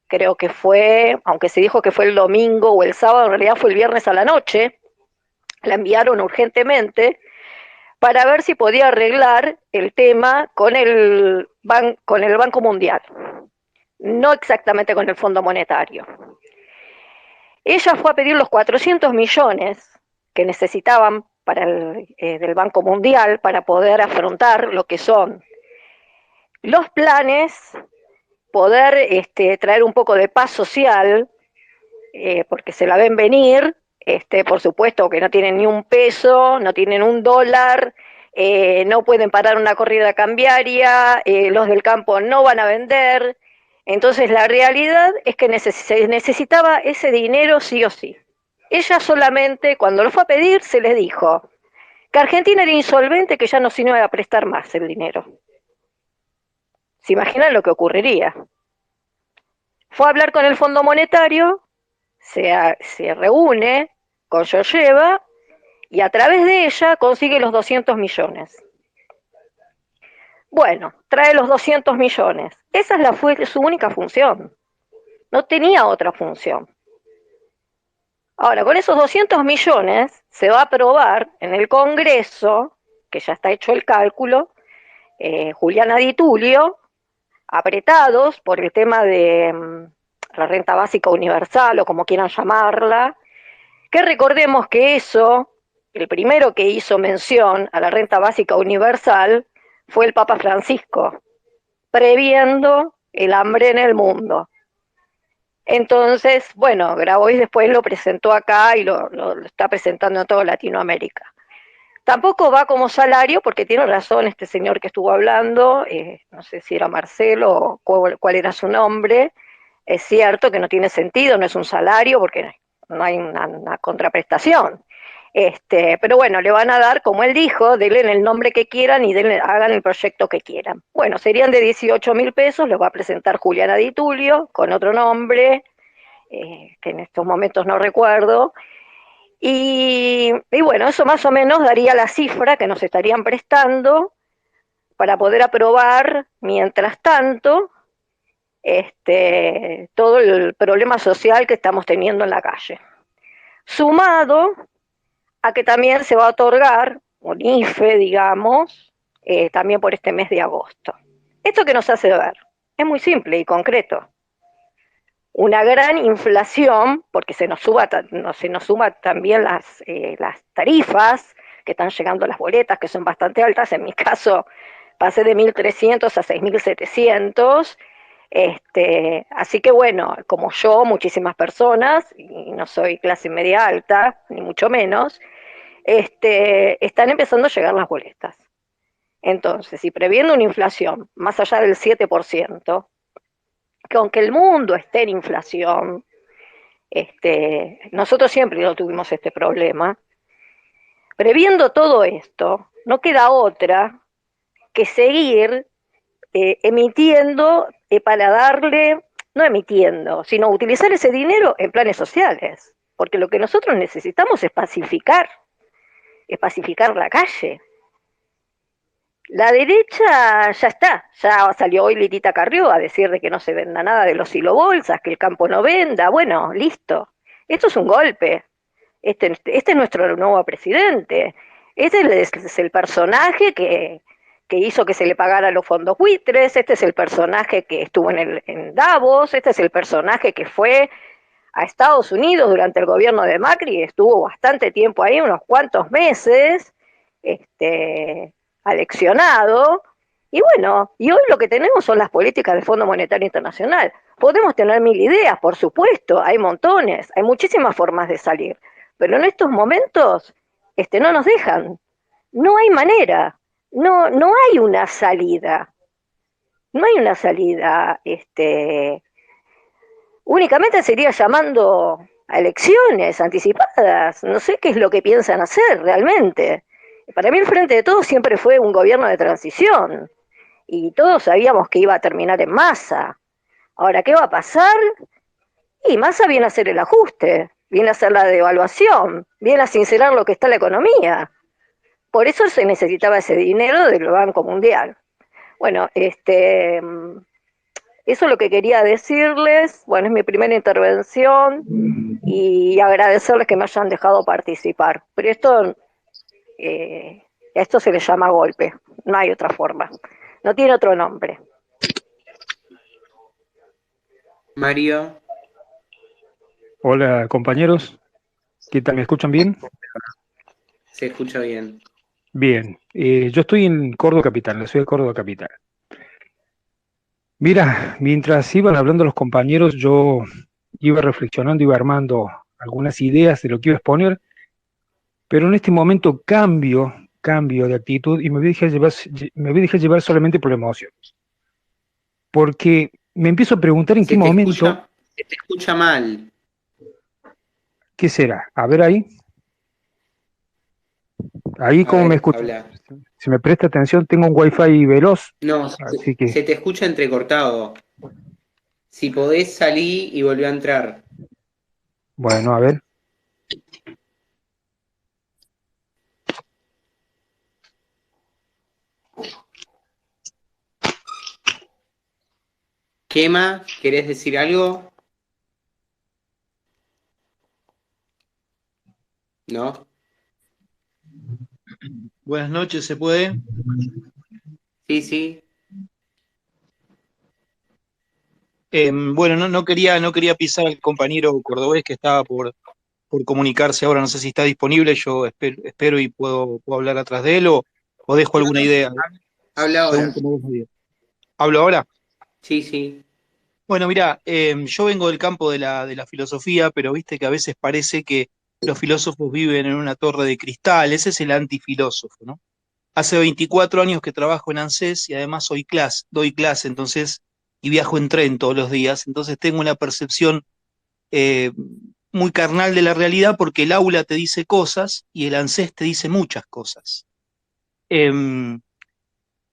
creo que fue, aunque se dijo que fue el domingo o el sábado, en realidad fue el viernes a la noche, la enviaron urgentemente para ver si podía arreglar el tema con el Banco Mundial, no exactamente con el Fondo Monetario. Ella fue a pedir los 400 millones que necesitaban del Banco Mundial para poder afrontar lo que son los planes, poder traer un poco de paz social, porque se la ven venir, por supuesto que no tienen ni un peso, no tienen un dólar, no pueden parar una corrida cambiaria, los del campo no van a vender. Entonces la realidad es que se necesitaba ese dinero sí o sí. Ella solamente, cuando lo fue a pedir, se les dijo que Argentina era insolvente, que ya no se iba a prestar más el dinero. ¿Se imaginan lo que ocurriría? Fue a hablar con el Fondo Monetario, se reúne con Georgieva y a través de ella consigue los 200 millones. Bueno, trae los 200 millones. Esa fue su única función. No tenía otra función. Ahora, con esos 200 millones se va a aprobar en el Congreso, que ya está hecho el cálculo, Juliana Di Tulio, apretados por el tema de la renta básica universal o como quieran llamarla, que recordemos que eso, el primero que hizo mención a la renta básica universal fue el Papa Francisco, previendo el hambre en el mundo. Entonces, bueno, Grabois después lo presentó acá y lo está presentando en toda Latinoamérica. Tampoco va como salario, porque tiene razón este señor que estuvo hablando, no sé si era Marcelo o cuál era su nombre. Es cierto que no tiene sentido, no es un salario, porque no hay una contraprestación. Pero bueno, le van a dar, como él dijo, denle el nombre que quieran y hagan el proyecto que quieran. Bueno, serían de 18.000 pesos, los va a presentar Juliana Di Tulio, con otro nombre, que en estos momentos no recuerdo. Y bueno, eso más o menos daría la cifra que nos estarían prestando para poder aprobar, mientras tanto, todo el problema social que estamos teniendo en la calle. Sumado a que también se va a otorgar un IFE, digamos, también por este mes de agosto. ¿Esto qué nos hace ver? Es muy simple y concreto. Una gran inflación, porque se nos suma también las tarifas, que están llegando las boletas, que son bastante altas. En mi caso, pasé de 1.300 a 6.700. Así que bueno, como yo, muchísimas personas, y no soy clase media alta, ni mucho menos, están empezando a llegar las boletas. Entonces, si previendo una inflación más allá del 7%, que aunque el mundo esté en inflación, nosotros siempre no tuvimos este problema, previendo todo esto, no queda otra que seguir emitiendo para darle, no emitiendo, sino utilizar ese dinero en planes sociales, porque lo que nosotros necesitamos es pacificar la calle. La derecha ya está, ya salió hoy Lilita Carrió a decir de que no se venda nada de los silobolsas, que el campo no venda, bueno, listo. Esto es un golpe. Este es nuestro nuevo presidente. Este es el personaje que hizo que se le pagara los fondos buitres, este es el personaje que estuvo en Davos, este es el personaje que fue a Estados Unidos durante el gobierno de Macri, estuvo bastante tiempo ahí, unos cuantos meses, aleccionado, y bueno, y hoy lo que tenemos son las políticas del Fondo Monetario Internacional. Podemos tener mil ideas, por supuesto, hay montones, hay muchísimas formas de salir, pero en estos momentos no nos dejan, no hay manera, no hay una salida, no hay una salida, únicamente sería llamando a elecciones anticipadas, no sé qué es lo que piensan hacer realmente. Para mí el Frente de Todos siempre fue un gobierno de transición y todos sabíamos que iba a terminar en Massa. Ahora, ¿qué va a pasar? Y Massa viene a hacer el ajuste, viene a hacer la devaluación, viene a sincerar lo que está la economía. Por eso se necesitaba ese dinero del Banco Mundial. Bueno, eso es lo que quería decirles. Bueno, es mi primera intervención y agradecerles que me hayan dejado participar. Pero a esto se le llama golpe, no hay otra forma, no tiene otro nombre. Mario, Hola compañeros, ¿qué tal? ¿Me escuchan bien? se escucha bien. Bien, yo estoy en Córdoba Capital, soy de Córdoba Capital. Mira, mientras iban hablando los compañeros, yo iba reflexionando, iba armando algunas ideas de lo que iba a exponer, pero en este momento cambio de actitud y me voy a dejar llevar solamente por la emoción. Porque me empiezo a preguntar en qué momento... Se te escucha mal. ¿Qué será? A ver ahí. Ahí cómo me escuchan. Habla. Si me presta atención, tengo un wifi veloz. No, así que... se te escucha entrecortado. Si podés salir y volver a entrar. Bueno, a ver. Quema, ¿querés decir algo? ¿No? Buenas noches, ¿se puede? Sí, sí. Bueno, no quería pisar al compañero cordobés que estaba por comunicarse ahora. No sé si está disponible. Yo espero y puedo hablar atrás de él o dejo alguna idea, Habla según ahora. como vos me digas. ¿Hablo ahora? Sí, sí. Bueno, mira, yo vengo del campo de la filosofía, pero viste que a veces parece que los filósofos viven en una torre de cristal. Ese es el antifilósofo, ¿no? Hace 24 años que trabajo en ANSES y además doy clase, entonces, y viajo en tren todos los días, entonces tengo una percepción eh, muy carnal de la realidad porque el aula te dice cosas y el ANSES te dice muchas cosas. Em,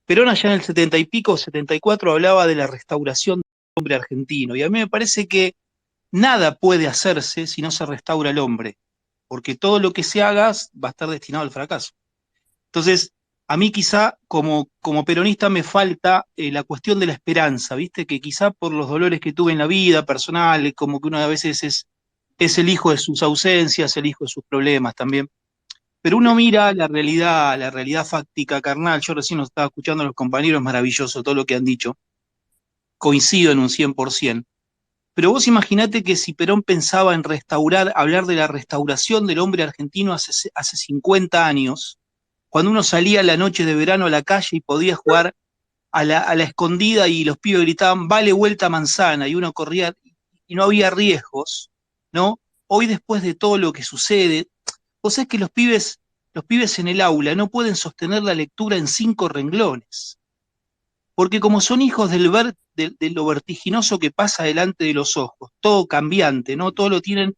Perón allá en el 70 y pico, 74, hablaba de la restauración del hombre argentino y a mí me parece que nada puede hacerse si no se restaura el hombre, porque todo lo que se haga va a estar destinado al fracaso. Entonces, a mí quizá como peronista me falta la cuestión de la esperanza, ¿viste? Que quizá por los dolores que tuve en la vida personal, como que uno a veces es el hijo de sus ausencias, el hijo de sus problemas también. Pero uno mira la realidad fáctica, carnal. Yo recién nos estaba escuchando a los compañeros, maravilloso todo lo que han dicho. Coincido en un 100%. Pero vos imaginate que si Perón pensaba en restaurar, hablar de la restauración del hombre argentino hace 50 años, cuando uno salía la noche de verano a la calle y podía jugar a la escondida y los pibes gritaban, vale vuelta manzana, y uno corría y no había riesgos, ¿no? Hoy después de todo lo que sucede, vos sabés que los pibes en el aula no pueden sostener la lectura en 5 renglones, porque como son hijos de lo vertiginoso que pasa delante de los ojos, todo cambiante, ¿no? Todo lo tienen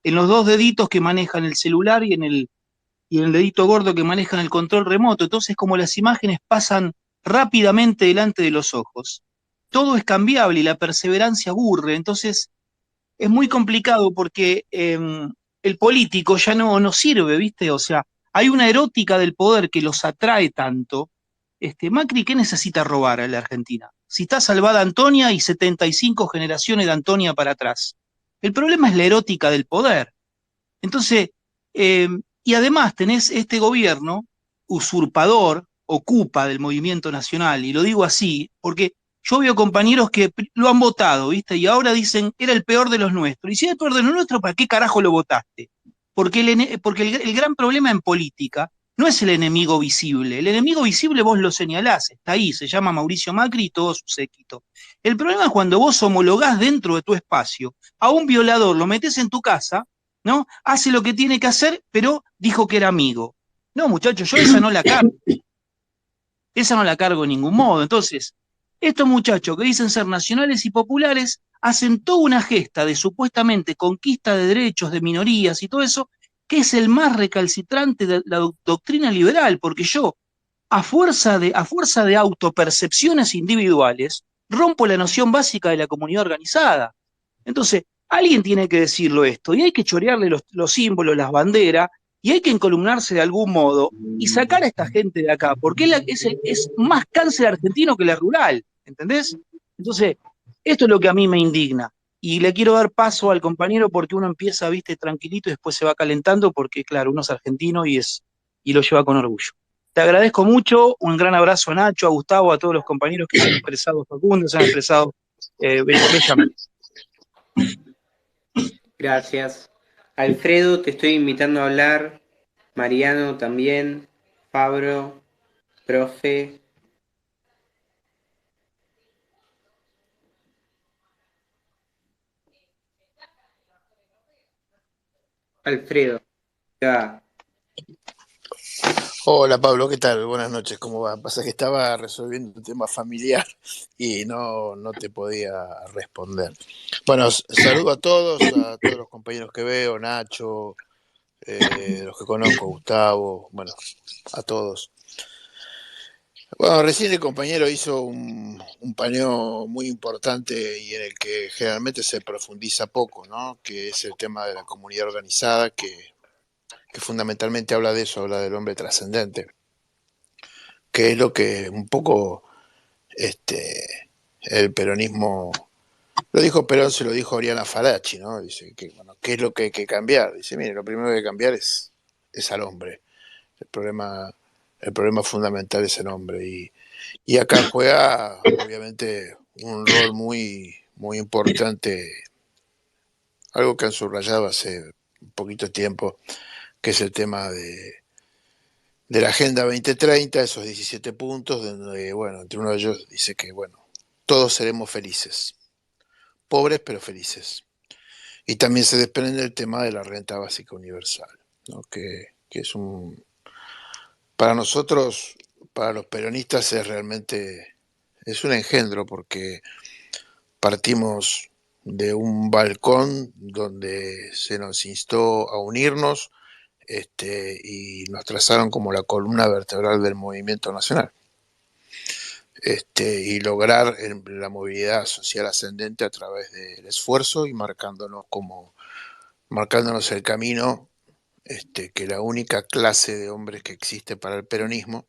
en los 2 deditos que manejan el celular y en el dedito gordo que manejan el control remoto. Entonces, como las imágenes pasan rápidamente delante de los ojos, todo es cambiable y la perseverancia aburre. Entonces, es muy complicado porque el político ya no sirve, ¿viste? O sea, hay una erótica del poder que los atrae tanto. Macri, ¿qué necesita robar a la Argentina? Si está salvada Antonia y 75 generaciones de Antonia para atrás. El problema es la erótica del poder. Entonces, eh, y además tenés este gobierno usurpador, ocupa del movimiento nacional, y lo digo así, porque yo veo compañeros que lo han votado, ¿viste? Y ahora dicen, era el peor de los nuestros. Y si era el peor de los nuestros, ¿para qué carajo lo votaste? Porque el gran problema en política no es el enemigo visible. El enemigo visible vos lo señalás, está ahí, se llama Mauricio Macri y todo su séquito. El problema es cuando vos homologás dentro de tu espacio a un violador, lo metés en tu casa, ¿no? Hace lo que tiene que hacer, pero dijo que era amigo. No, muchachos, yo esa no la cargo en ningún modo. Entonces, estos muchachos que dicen ser nacionales y populares hacen toda una gesta de supuestamente conquista de derechos de minorías y todo eso, que es el más recalcitrante de la doctrina liberal, porque yo, a fuerza de autopercepciones individuales, rompo la noción básica de la comunidad organizada. Entonces, alguien tiene que decirlo esto, y hay que chorearle los símbolos, las banderas, y hay que encolumnarse de algún modo y sacar a esta gente de acá, porque es más cáncer argentino que la rural, ¿entendés? Entonces, esto es lo que a mí me indigna. Y le quiero dar paso al compañero porque uno empieza, viste, tranquilito y después se va calentando porque, claro, uno es argentino y lo lleva con orgullo. Te agradezco mucho, un gran abrazo a Nacho, a Gustavo, a todos los compañeros que se han expresado, Facundo, se han expresado bellamente. Gracias. Alfredo, te estoy invitando a hablar. Mariano también. Pablo, profe. Alfredo, ya. Hola Pablo, ¿qué tal? Buenas noches, ¿cómo va? Pasa que estaba resolviendo un tema familiar y no te podía responder. Bueno, saludo a todos los compañeros que veo, Nacho, los que conozco, Gustavo, bueno, a todos. Bueno, recién el compañero hizo un paneo muy importante y en el que generalmente se profundiza poco, ¿no? Que es el tema de la comunidad organizada, que fundamentalmente habla de eso, habla del hombre trascendente, que es lo que un poco el peronismo, lo dijo Perón, se lo dijo Oriana Falachi, ¿no? Dice que, bueno, ¿qué es lo que hay que cambiar? Dice, mire, lo primero que hay que cambiar es al hombre. El problema El problema fundamental es el hombre. Y acá juega, obviamente, un rol muy, muy importante, algo que han subrayado hace un poquito tiempo, que es el tema de la Agenda 2030, esos 17 puntos, donde, bueno, entre uno de ellos dice que, bueno, todos seremos felices, pobres pero felices. Y también se desprende el tema de la renta básica universal, ¿no? Que es para nosotros, para los peronistas es un engendro, porque partimos de un balcón donde se nos instó a unirnos, y nos trazaron como la columna vertebral del movimiento nacional, y lograr la movilidad social ascendente a través del esfuerzo y marcándonos el camino, que la única clase de hombres que existe para el peronismo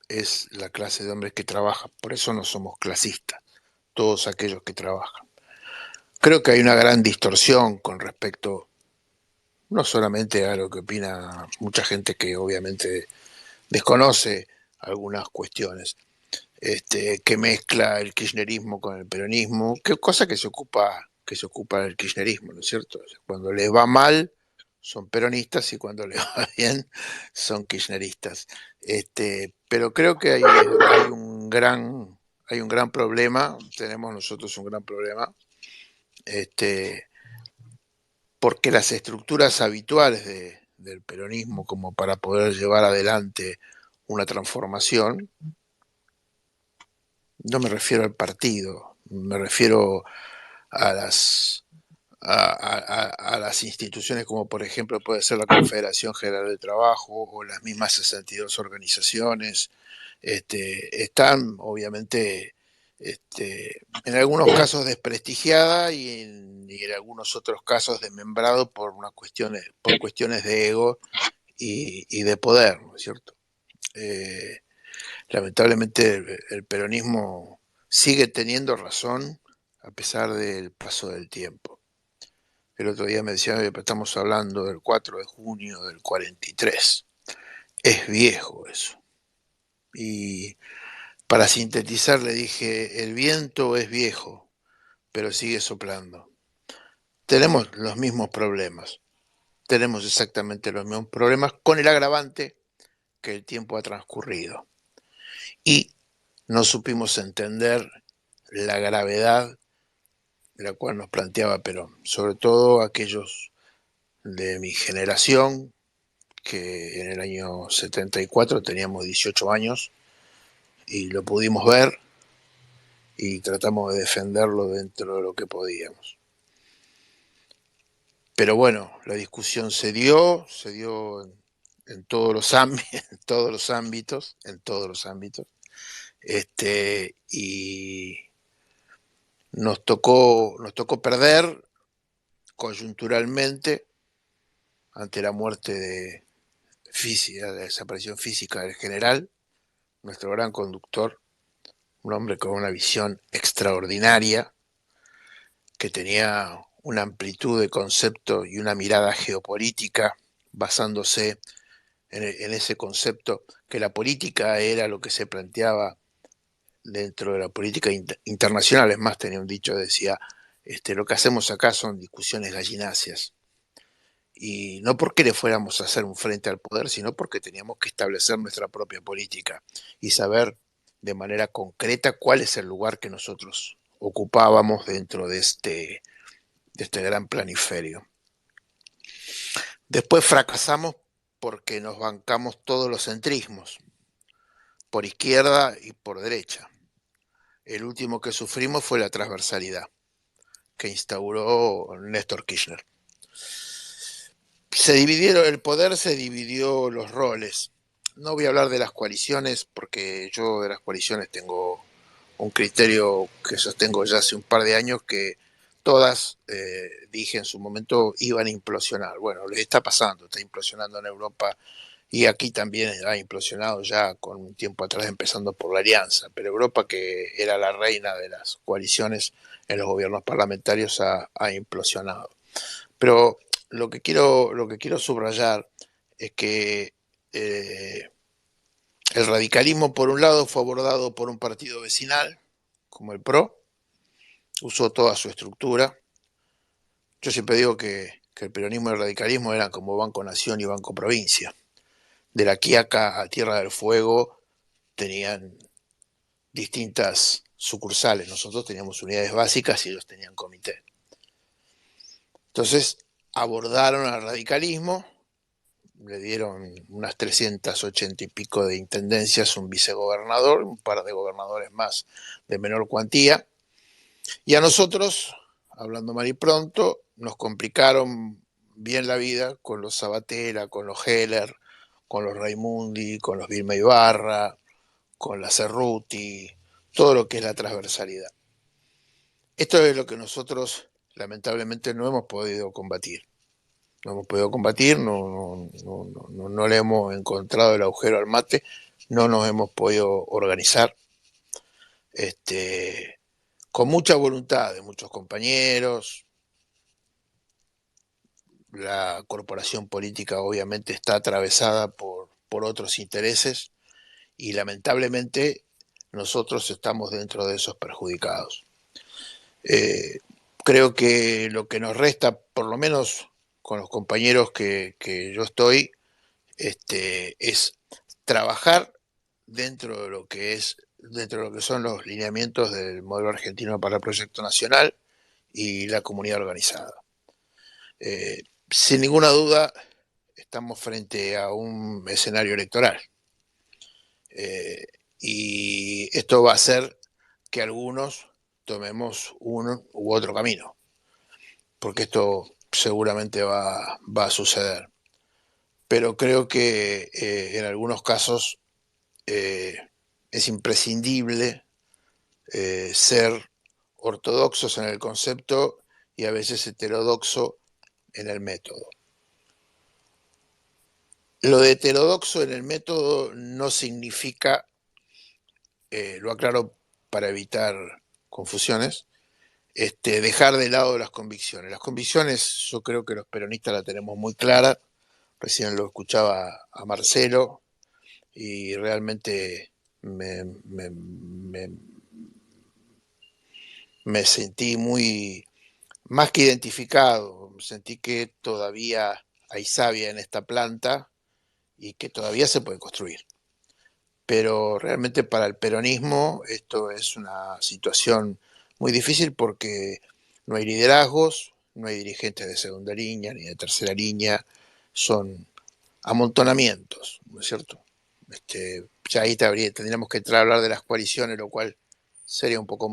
es la clase de hombres que trabaja. Por eso no somos clasistas, todos aquellos que trabajan. Creo que hay una gran distorsión con respecto no solamente a lo que opina mucha gente que obviamente desconoce algunas cuestiones, que mezcla el kirchnerismo con el peronismo, cosa que se ocupa el kirchnerismo, ¿no es cierto? O sea, cuando les va mal son peronistas y cuando les va bien son kirchneristas. Pero creo que hay un gran problema, tenemos nosotros un gran problema, porque las estructuras habituales del peronismo como para poder llevar adelante una transformación, no me refiero al partido, me refiero a las instituciones como por ejemplo puede ser la Confederación General del Trabajo o las mismas 62 organizaciones, están obviamente en algunos casos desprestigiada y en algunos otros casos desmembrado por cuestiones de ego y de poder, ¿no es cierto? Lamentablemente el peronismo sigue teniendo razón a pesar del paso del tiempo. El otro día me decían que estamos hablando del 4 de junio del 43. Es viejo eso. Y para sintetizar le dije, el viento es viejo, pero sigue soplando. Tenemos los mismos problemas. Tenemos exactamente los mismos problemas con el agravante que el tiempo ha transcurrido. Y no supimos entender la gravedad de la cual nos planteaba Perón, sobre todo aquellos de mi generación, que en el año 74 teníamos 18 años y lo pudimos ver y tratamos de defenderlo dentro de lo que podíamos. Pero bueno, la discusión se dio en todos los ámbitos, y nos tocó perder coyunturalmente ante la muerte la desaparición física del general, nuestro gran conductor, un hombre con una visión extraordinaria, que tenía una amplitud de concepto y una mirada geopolítica basándose en ese concepto, que la política era lo que se planteaba dentro de la política internacional. Es más, tenía un dicho, decía, lo que hacemos acá son discusiones gallináceas. Y no porque le fuéramos a hacer un frente al poder, sino porque teníamos que establecer nuestra propia política y saber de manera concreta cuál es el lugar que nosotros ocupábamos dentro de este gran planiferio. Después fracasamos porque nos bancamos todos los centrismos, por izquierda y por derecha. El último que sufrimos fue la transversalidad, que instauró Néstor Kirchner. El poder se dividió los roles. No voy a hablar de las coaliciones porque yo de las coaliciones tengo un criterio que sostengo ya hace un par de años, que todas, dije en su momento, iban a implosionar. Bueno, les está pasando, está implosionando en Europa y aquí también ha implosionado ya con un tiempo atrás, empezando por la Alianza. Pero Europa, que era la reina de las coaliciones en los gobiernos parlamentarios, ha implosionado. Pero lo que quiero subrayar es que el radicalismo, por un lado, fue abordado por un partido vecinal, como el PRO, usó toda su estructura. Yo siempre digo que el peronismo y el radicalismo eran como Banco Nación y Banco Provincia. De la Quiaca a Tierra del Fuego tenían distintas sucursales. Nosotros teníamos unidades básicas y ellos tenían comité. Entonces abordaron al radicalismo, le dieron unas 380 y pico de intendencias, un vicegobernador, un par de gobernadores más de menor cuantía. Y a nosotros, hablando mal y pronto, nos complicaron bien la vida con los Sabatella, con los Heller, con los Raimundi, con los Vilma Ibarra, con la Cerruti, todo lo que es la transversalidad. Esto es lo que nosotros lamentablemente no hemos podido combatir. No hemos podido combatir, no le hemos encontrado el agujero al mate, no nos hemos podido organizar. Con mucha voluntad de muchos compañeros. La corporación política obviamente está atravesada por otros intereses y lamentablemente nosotros estamos dentro de esos perjudicados. Creo que lo que nos resta, por lo menos con los compañeros que yo estoy, es trabajar dentro de lo que son los lineamientos del modelo argentino para el proyecto nacional y la comunidad organizada. Sin ninguna duda, estamos frente a un escenario electoral. Y esto va a hacer que algunos tomemos uno u otro camino, porque esto seguramente va a suceder. Pero creo que en algunos casos es imprescindible ser ortodoxos en el concepto y a veces heterodoxo en el método. Lo de heterodoxo en el método no significa, lo aclaro para evitar confusiones, dejar de lado las convicciones. Las convicciones yo creo que los peronistas la tenemos muy clara. Recién lo escuchaba a Marcelo y realmente me sentí más que identificado, sentí que todavía hay savia en esta planta y que todavía se puede construir. Pero realmente para el peronismo esto es una situación muy difícil porque no hay liderazgos, no hay dirigentes de segunda línea ni de tercera línea, son amontonamientos, ¿no es cierto? Ya ahí tendríamos que entrar a hablar de las coaliciones, lo cual sería un poco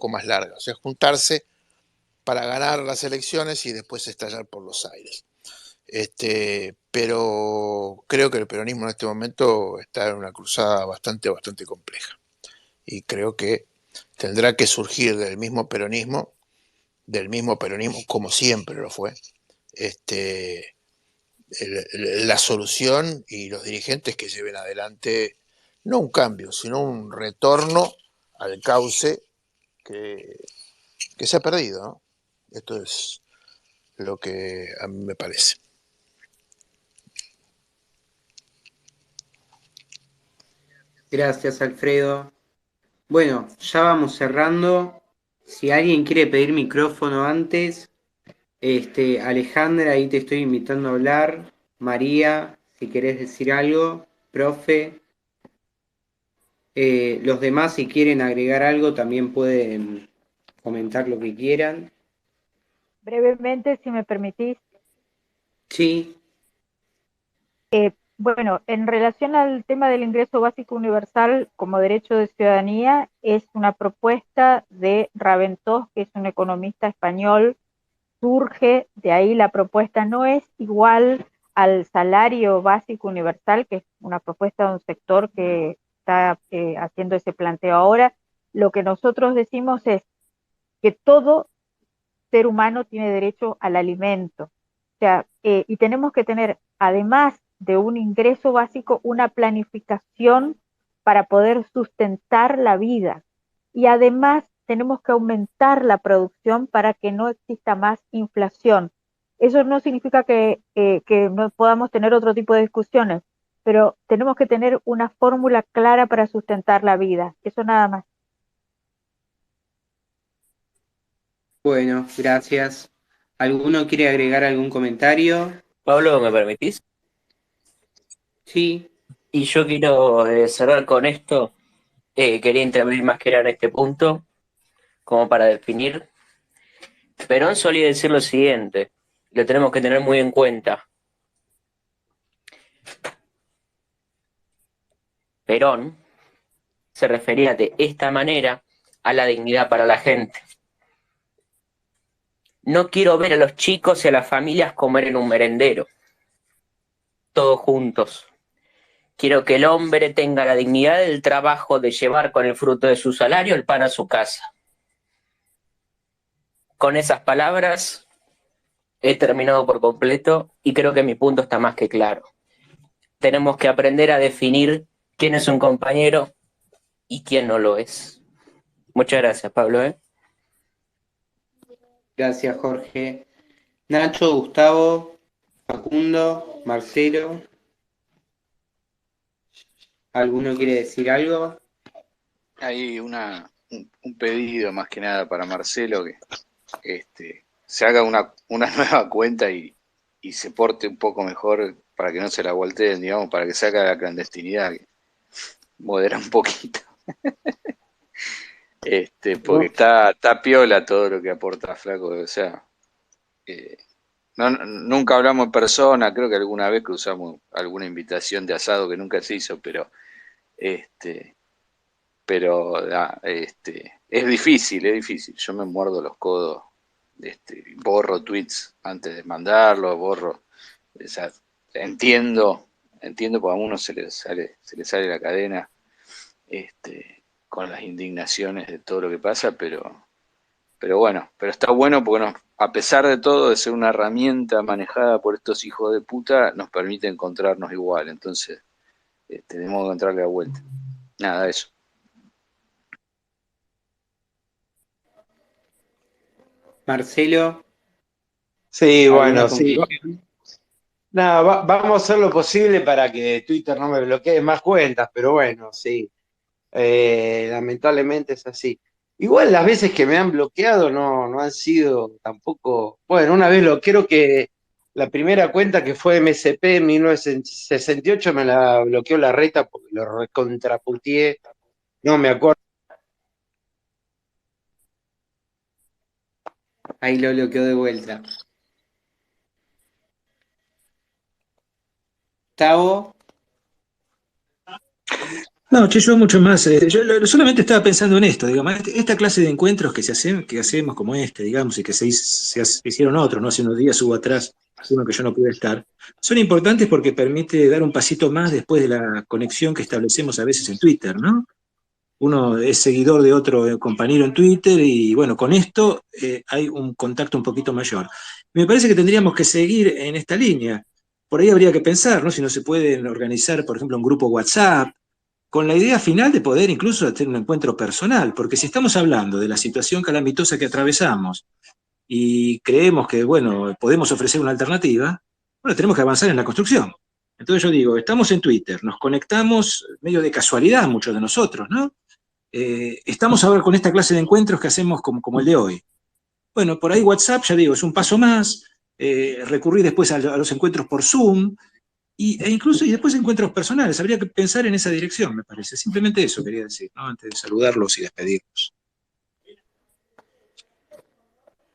más larga. O sea, juntarse para ganar las elecciones y después estallar por los aires. Pero creo que el peronismo en este momento está en una cruzada bastante compleja. Y creo que tendrá que surgir del mismo peronismo como siempre lo fue, la solución y los dirigentes que lleven adelante no un cambio, sino un retorno al cauce que se ha perdido, ¿no? Esto es lo que a mí me parece. Gracias, Alfredo. Bueno, ya vamos cerrando. Si alguien quiere pedir micrófono antes, Alejandra, ahí te estoy invitando a hablar. María, si querés decir algo. Profe. Los demás, si quieren agregar algo, también pueden comentar lo que quieran. Brevemente, si me permitís. Sí. Bueno, en relación al tema del ingreso básico universal como derecho de ciudadanía, es una propuesta de Raventós, que es un economista español, surge de ahí. La propuesta no es igual al salario básico universal, que es una propuesta de un sector que está haciendo ese planteo ahora. Lo que nosotros decimos es que todo ser humano tiene derecho al alimento. O sea, y tenemos que tener, además de un ingreso básico, una planificación para poder sustentar la vida. Y además tenemos que aumentar la producción para que no exista más inflación. Eso no significa que no podamos tener otro tipo de discusiones, pero tenemos que tener una fórmula clara para sustentar la vida. Eso nada más. Bueno, gracias. ¿Alguno quiere agregar algún comentario? Pablo, ¿me permitís? Sí. Y yo quiero cerrar con esto. Quería intervenir más que era en este punto, como para definir. Perón solía decir lo siguiente, lo tenemos que tener muy en cuenta. Perón se refería de esta manera a la dignidad para la gente. No quiero ver a los chicos y a las familias comer en un merendero, todos juntos. Quiero que el hombre tenga la dignidad del trabajo de llevar con el fruto de su salario el pan a su casa. Con esas palabras he terminado por completo y creo que mi punto está más que claro. Tenemos que aprender a definir quién es un compañero y quién no lo es. Muchas gracias, Pablo. Gracias, Jorge. Nacho, Gustavo, Facundo, Marcelo. ¿Alguno quiere decir algo? Hay un pedido más que nada para Marcelo, que se haga una nueva cuenta y se porte un poco mejor para que no se la volteen, digamos, para que saque la clandestinidad, que modera un poquito. Porque está piola todo lo que aporta Flaco, o sea, nunca hablamos en persona, creo que alguna vez cruzamos alguna invitación de asado que nunca se hizo, pero es difícil, yo me muerdo los codos, borro tweets antes de mandarlos, o sea, entiendo porque a uno se le sale la cadena, con las indignaciones de todo lo que pasa, pero bueno, pero está bueno porque a pesar de todo, de ser una herramienta manejada por estos hijos de puta, nos permite encontrarnos igual, entonces tenemos que encontrarle la vuelta. Nada, eso. Marcelo. Sí, ¿Alguna bueno, sí. conclusión? Nada, vamos a hacer lo posible para que Twitter no me bloquee más cuentas, pero bueno, sí. Lamentablemente es así. Igual las veces que me han bloqueado no han sido tampoco. Bueno, una vez creo que la primera cuenta que fue MSP en 1968 me la bloqueó la reta porque lo recontraputié. No me acuerdo. Ahí lo bloqueó de vuelta. Gustavo. No, che, yo mucho más. Solamente estaba pensando en esto, digamos, esta clase de encuentros que hacemos como digamos, y que se hicieron otros, ¿no? Hace unos días hubo atrás uno que yo no pude estar, son importantes porque permite dar un pasito más después de la conexión que establecemos a veces en Twitter, ¿no? Uno es seguidor de otro compañero en Twitter y bueno, con esto hay un contacto un poquito mayor. Me parece que tendríamos que seguir en esta línea. Por ahí habría que pensar, ¿no? Si no se pueden organizar, por ejemplo, un grupo WhatsApp, con la idea final de poder incluso hacer un encuentro personal, porque si estamos hablando de la situación calamitosa que atravesamos y creemos que, bueno, podemos ofrecer una alternativa, bueno, tenemos que avanzar en la construcción. Entonces yo digo, estamos en Twitter, nos conectamos medio de casualidad muchos de nosotros, ¿no? Estamos ahora con esta clase de encuentros que hacemos como el de hoy. Bueno, por ahí WhatsApp, ya digo, es un paso más, recurrir después a los encuentros por Zoom, incluso y después encuentros personales. Habría que pensar en esa dirección, me parece. Simplemente eso quería decir, ¿no? Antes de saludarlos y despedirnos.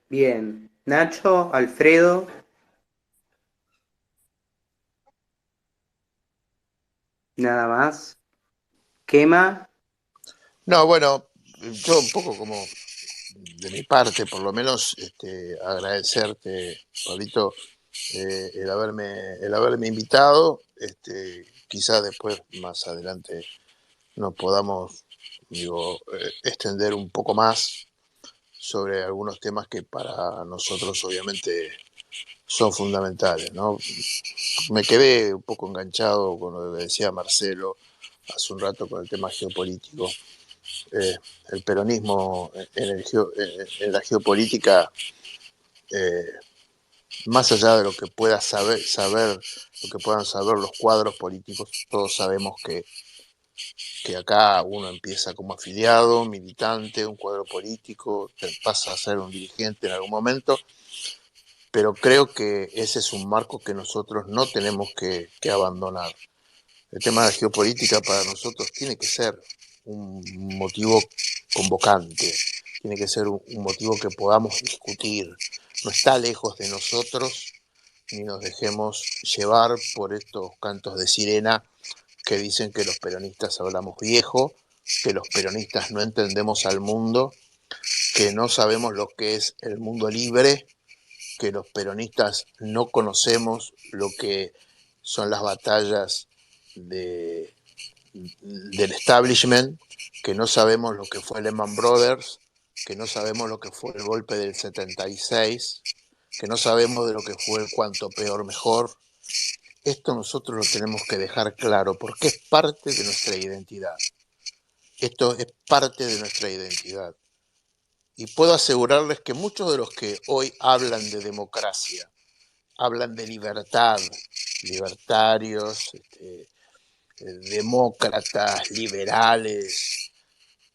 Bien. Nacho, Alfredo. Nada más. ¿Quema? No, bueno, yo un poco como de mi parte, por lo menos, agradecerte, Pablito, el haberme invitado. Quizás después, más adelante, nos podamos, extender un poco más sobre algunos temas que para nosotros obviamente son fundamentales, ¿no? Me quedé un poco enganchado con lo que decía Marcelo hace un rato con el tema geopolítico. El peronismo en la geopolítica más allá de lo que pueda lo que puedan saber los cuadros políticos, todos sabemos que acá uno empieza como afiliado, militante, un cuadro político, pasa a ser un dirigente en algún momento, pero creo que ese es un marco que nosotros no tenemos que abandonar. El tema de la geopolítica para nosotros tiene que ser un motivo convocante, tiene que ser un motivo que podamos discutir. No está lejos de nosotros, ni nos dejemos llevar por estos cantos de sirena que dicen que los peronistas hablamos viejo, que los peronistas no entendemos al mundo, que no sabemos lo que es el mundo libre, que los peronistas no conocemos lo que son las batallas del establishment, que no sabemos lo que fue Lehman Brothers, que no sabemos lo que fue el golpe del 76, que no sabemos de lo que fue el cuanto peor mejor. Esto nosotros lo tenemos que dejar claro porque es parte de nuestra identidad. Esto es parte de nuestra identidad. Y puedo asegurarles que muchos de los que hoy hablan de democracia, hablan de libertad, libertarios, demócratas, liberales,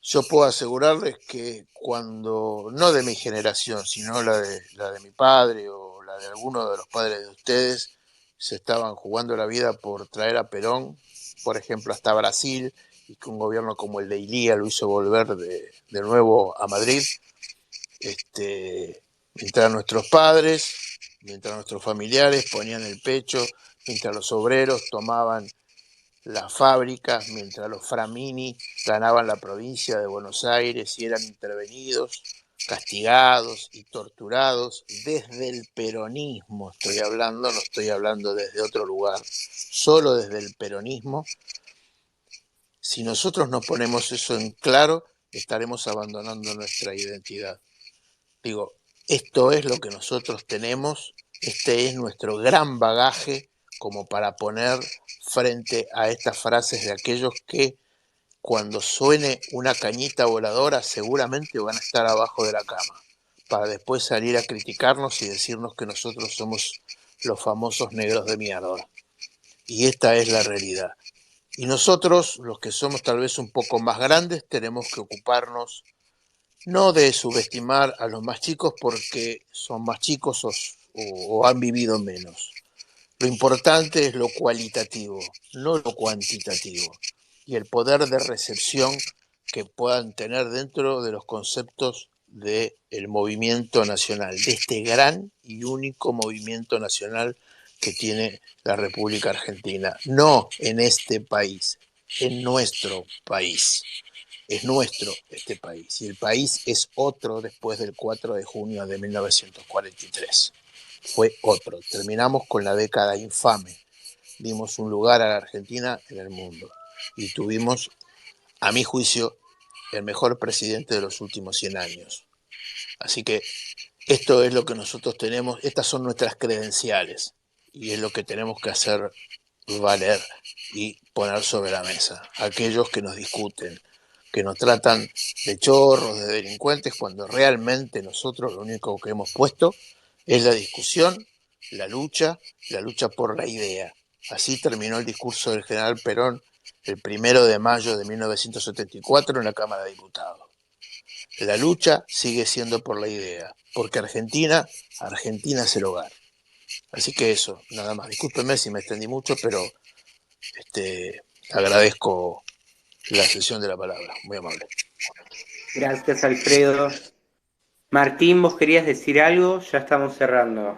yo puedo asegurarles que cuando, no de mi generación, sino la de mi padre o la de alguno de los padres de ustedes, se estaban jugando la vida por traer a Perón, por ejemplo, hasta Brasil, y que un gobierno como el de Ilía lo hizo volver de nuevo a Madrid, mientras nuestros padres, mientras nuestros familiares ponían el pecho, mientras los obreros tomaban las fábricas, mientras los Framini ganaban la provincia de Buenos Aires y eran intervenidos, castigados y torturados desde el peronismo, estoy hablando, no estoy hablando desde otro lugar, solo desde el peronismo. Si nosotros no ponemos eso en claro, estaremos abandonando nuestra identidad. Digo, esto es lo que nosotros tenemos, este es nuestro gran bagaje como para poner frente a estas frases de aquellos que cuando suene una cañita voladora seguramente van a estar abajo de la cama, para después salir a criticarnos y decirnos que nosotros somos los famosos negros de mierda. Y esta es la realidad. Y nosotros, los que somos tal vez un poco más grandes, tenemos que ocuparnos no de subestimar a los más chicos porque son más chicos o han vivido menos. Lo importante es lo cualitativo, no lo cuantitativo, y el poder de recepción que puedan tener dentro de los conceptos del movimiento nacional, de este gran y único movimiento nacional que tiene la República Argentina. No en este país, en nuestro país. Es nuestro este país, y el país es otro después del 4 de junio de 1943. Fue otro. Terminamos con la década infame. Dimos un lugar a la Argentina en el mundo. Y tuvimos, a mi juicio, el mejor presidente de los últimos 100 años. Así que esto es lo que nosotros tenemos, estas son nuestras credenciales. Y es lo que tenemos que hacer valer y poner sobre la mesa. Aquellos que nos discuten, que nos tratan de chorros, de delincuentes, cuando realmente nosotros lo único que hemos puesto es la discusión, la lucha por la idea. Así terminó el discurso del general Perón el 1 de mayo de 1974 en la Cámara de Diputados. La lucha sigue siendo por la idea, porque Argentina es el hogar. Así que eso, nada más. Discúlpeme si me extendí mucho, pero agradezco la cesión de la palabra. Muy amable. Gracias, Alfredo. Martín, ¿vos querías decir algo? Ya estamos cerrando.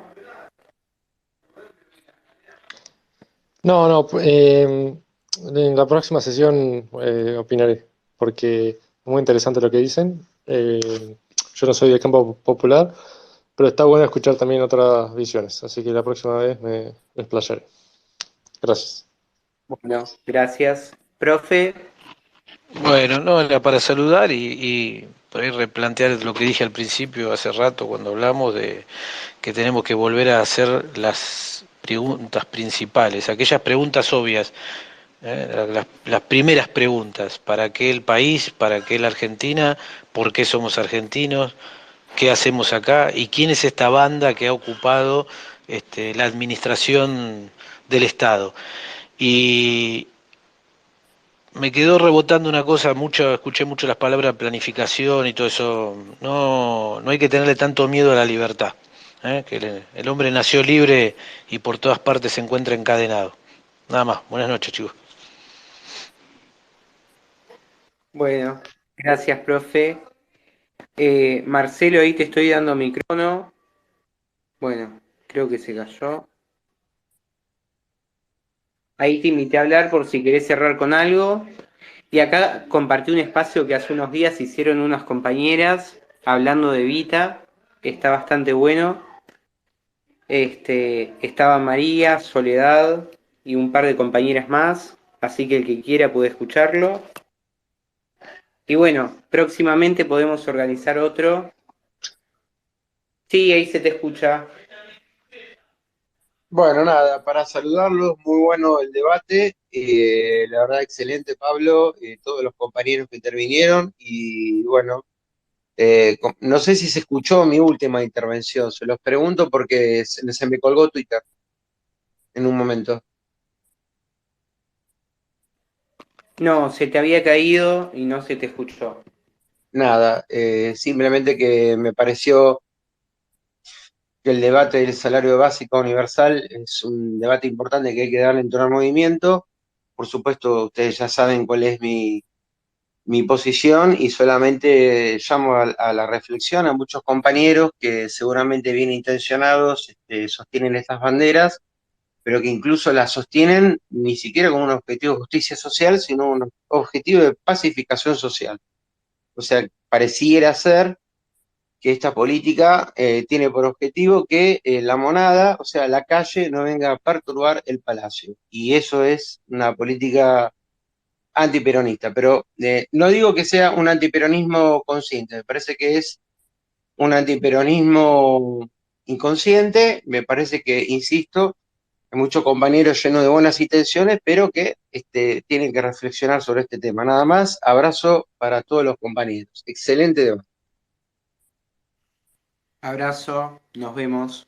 No, en la próxima sesión opinaré, porque es muy interesante lo que dicen. Yo no soy del campo popular, pero está bueno escuchar también otras visiones, así que la próxima vez me explayaré. Gracias. Bueno, gracias. Profe. Bueno, no, era para saludar y por ahí replantear lo que dije al principio, hace rato, cuando hablamos de que tenemos que volver a hacer las preguntas principales, aquellas preguntas obvias, las primeras preguntas: ¿para qué el país? ¿Para qué la Argentina? ¿Por qué somos argentinos? ¿Qué hacemos acá? ¿Y quién es esta banda que ha ocupado la administración del Estado. Y me quedó rebotando una cosa, escuché mucho las palabras planificación y todo eso. No hay que tenerle tanto miedo a la libertad, que el hombre nació libre y por todas partes se encuentra encadenado. Nada más, buenas noches, chicos. Bueno, gracias, profe. Marcelo, ahí te estoy dando micrófono. Bueno, creo que se cayó. Ahí te invité a hablar por si querés cerrar con algo. Y acá compartí un espacio que hace unos días hicieron unas compañeras hablando de Vita, que está bastante bueno. Estaba María, Soledad y un par de compañeras más, así que el que quiera puede escucharlo. Y bueno, próximamente podemos organizar otro. Sí, ahí se te escucha. Bueno, nada, para saludarlos, muy bueno el debate, la verdad excelente Pablo, todos los compañeros que intervinieron y bueno, no sé si se escuchó mi última intervención, se los pregunto porque se me colgó Twitter en un momento. No, se te había caído y no se te escuchó. Nada, simplemente que me pareció que el debate del salario básico universal es un debate importante que hay que darle en todo el movimiento. Por supuesto, ustedes ya saben cuál es mi posición y solamente llamo a la reflexión a muchos compañeros que seguramente bien intencionados sostienen estas banderas, pero que incluso las sostienen ni siquiera con un objetivo de justicia social, sino un objetivo de pacificación social. O sea, pareciera ser que esta política tiene por objetivo que la monada, o sea, la calle, no venga a perturbar el palacio. Y eso es una política antiperonista, pero no digo que sea un antiperonismo consciente, me parece que es un antiperonismo inconsciente, me parece que, insisto, hay muchos compañeros llenos de buenas intenciones, pero que tienen que reflexionar sobre este tema. Nada más, abrazo para todos los compañeros. Excelente debate. Abrazo, nos vemos.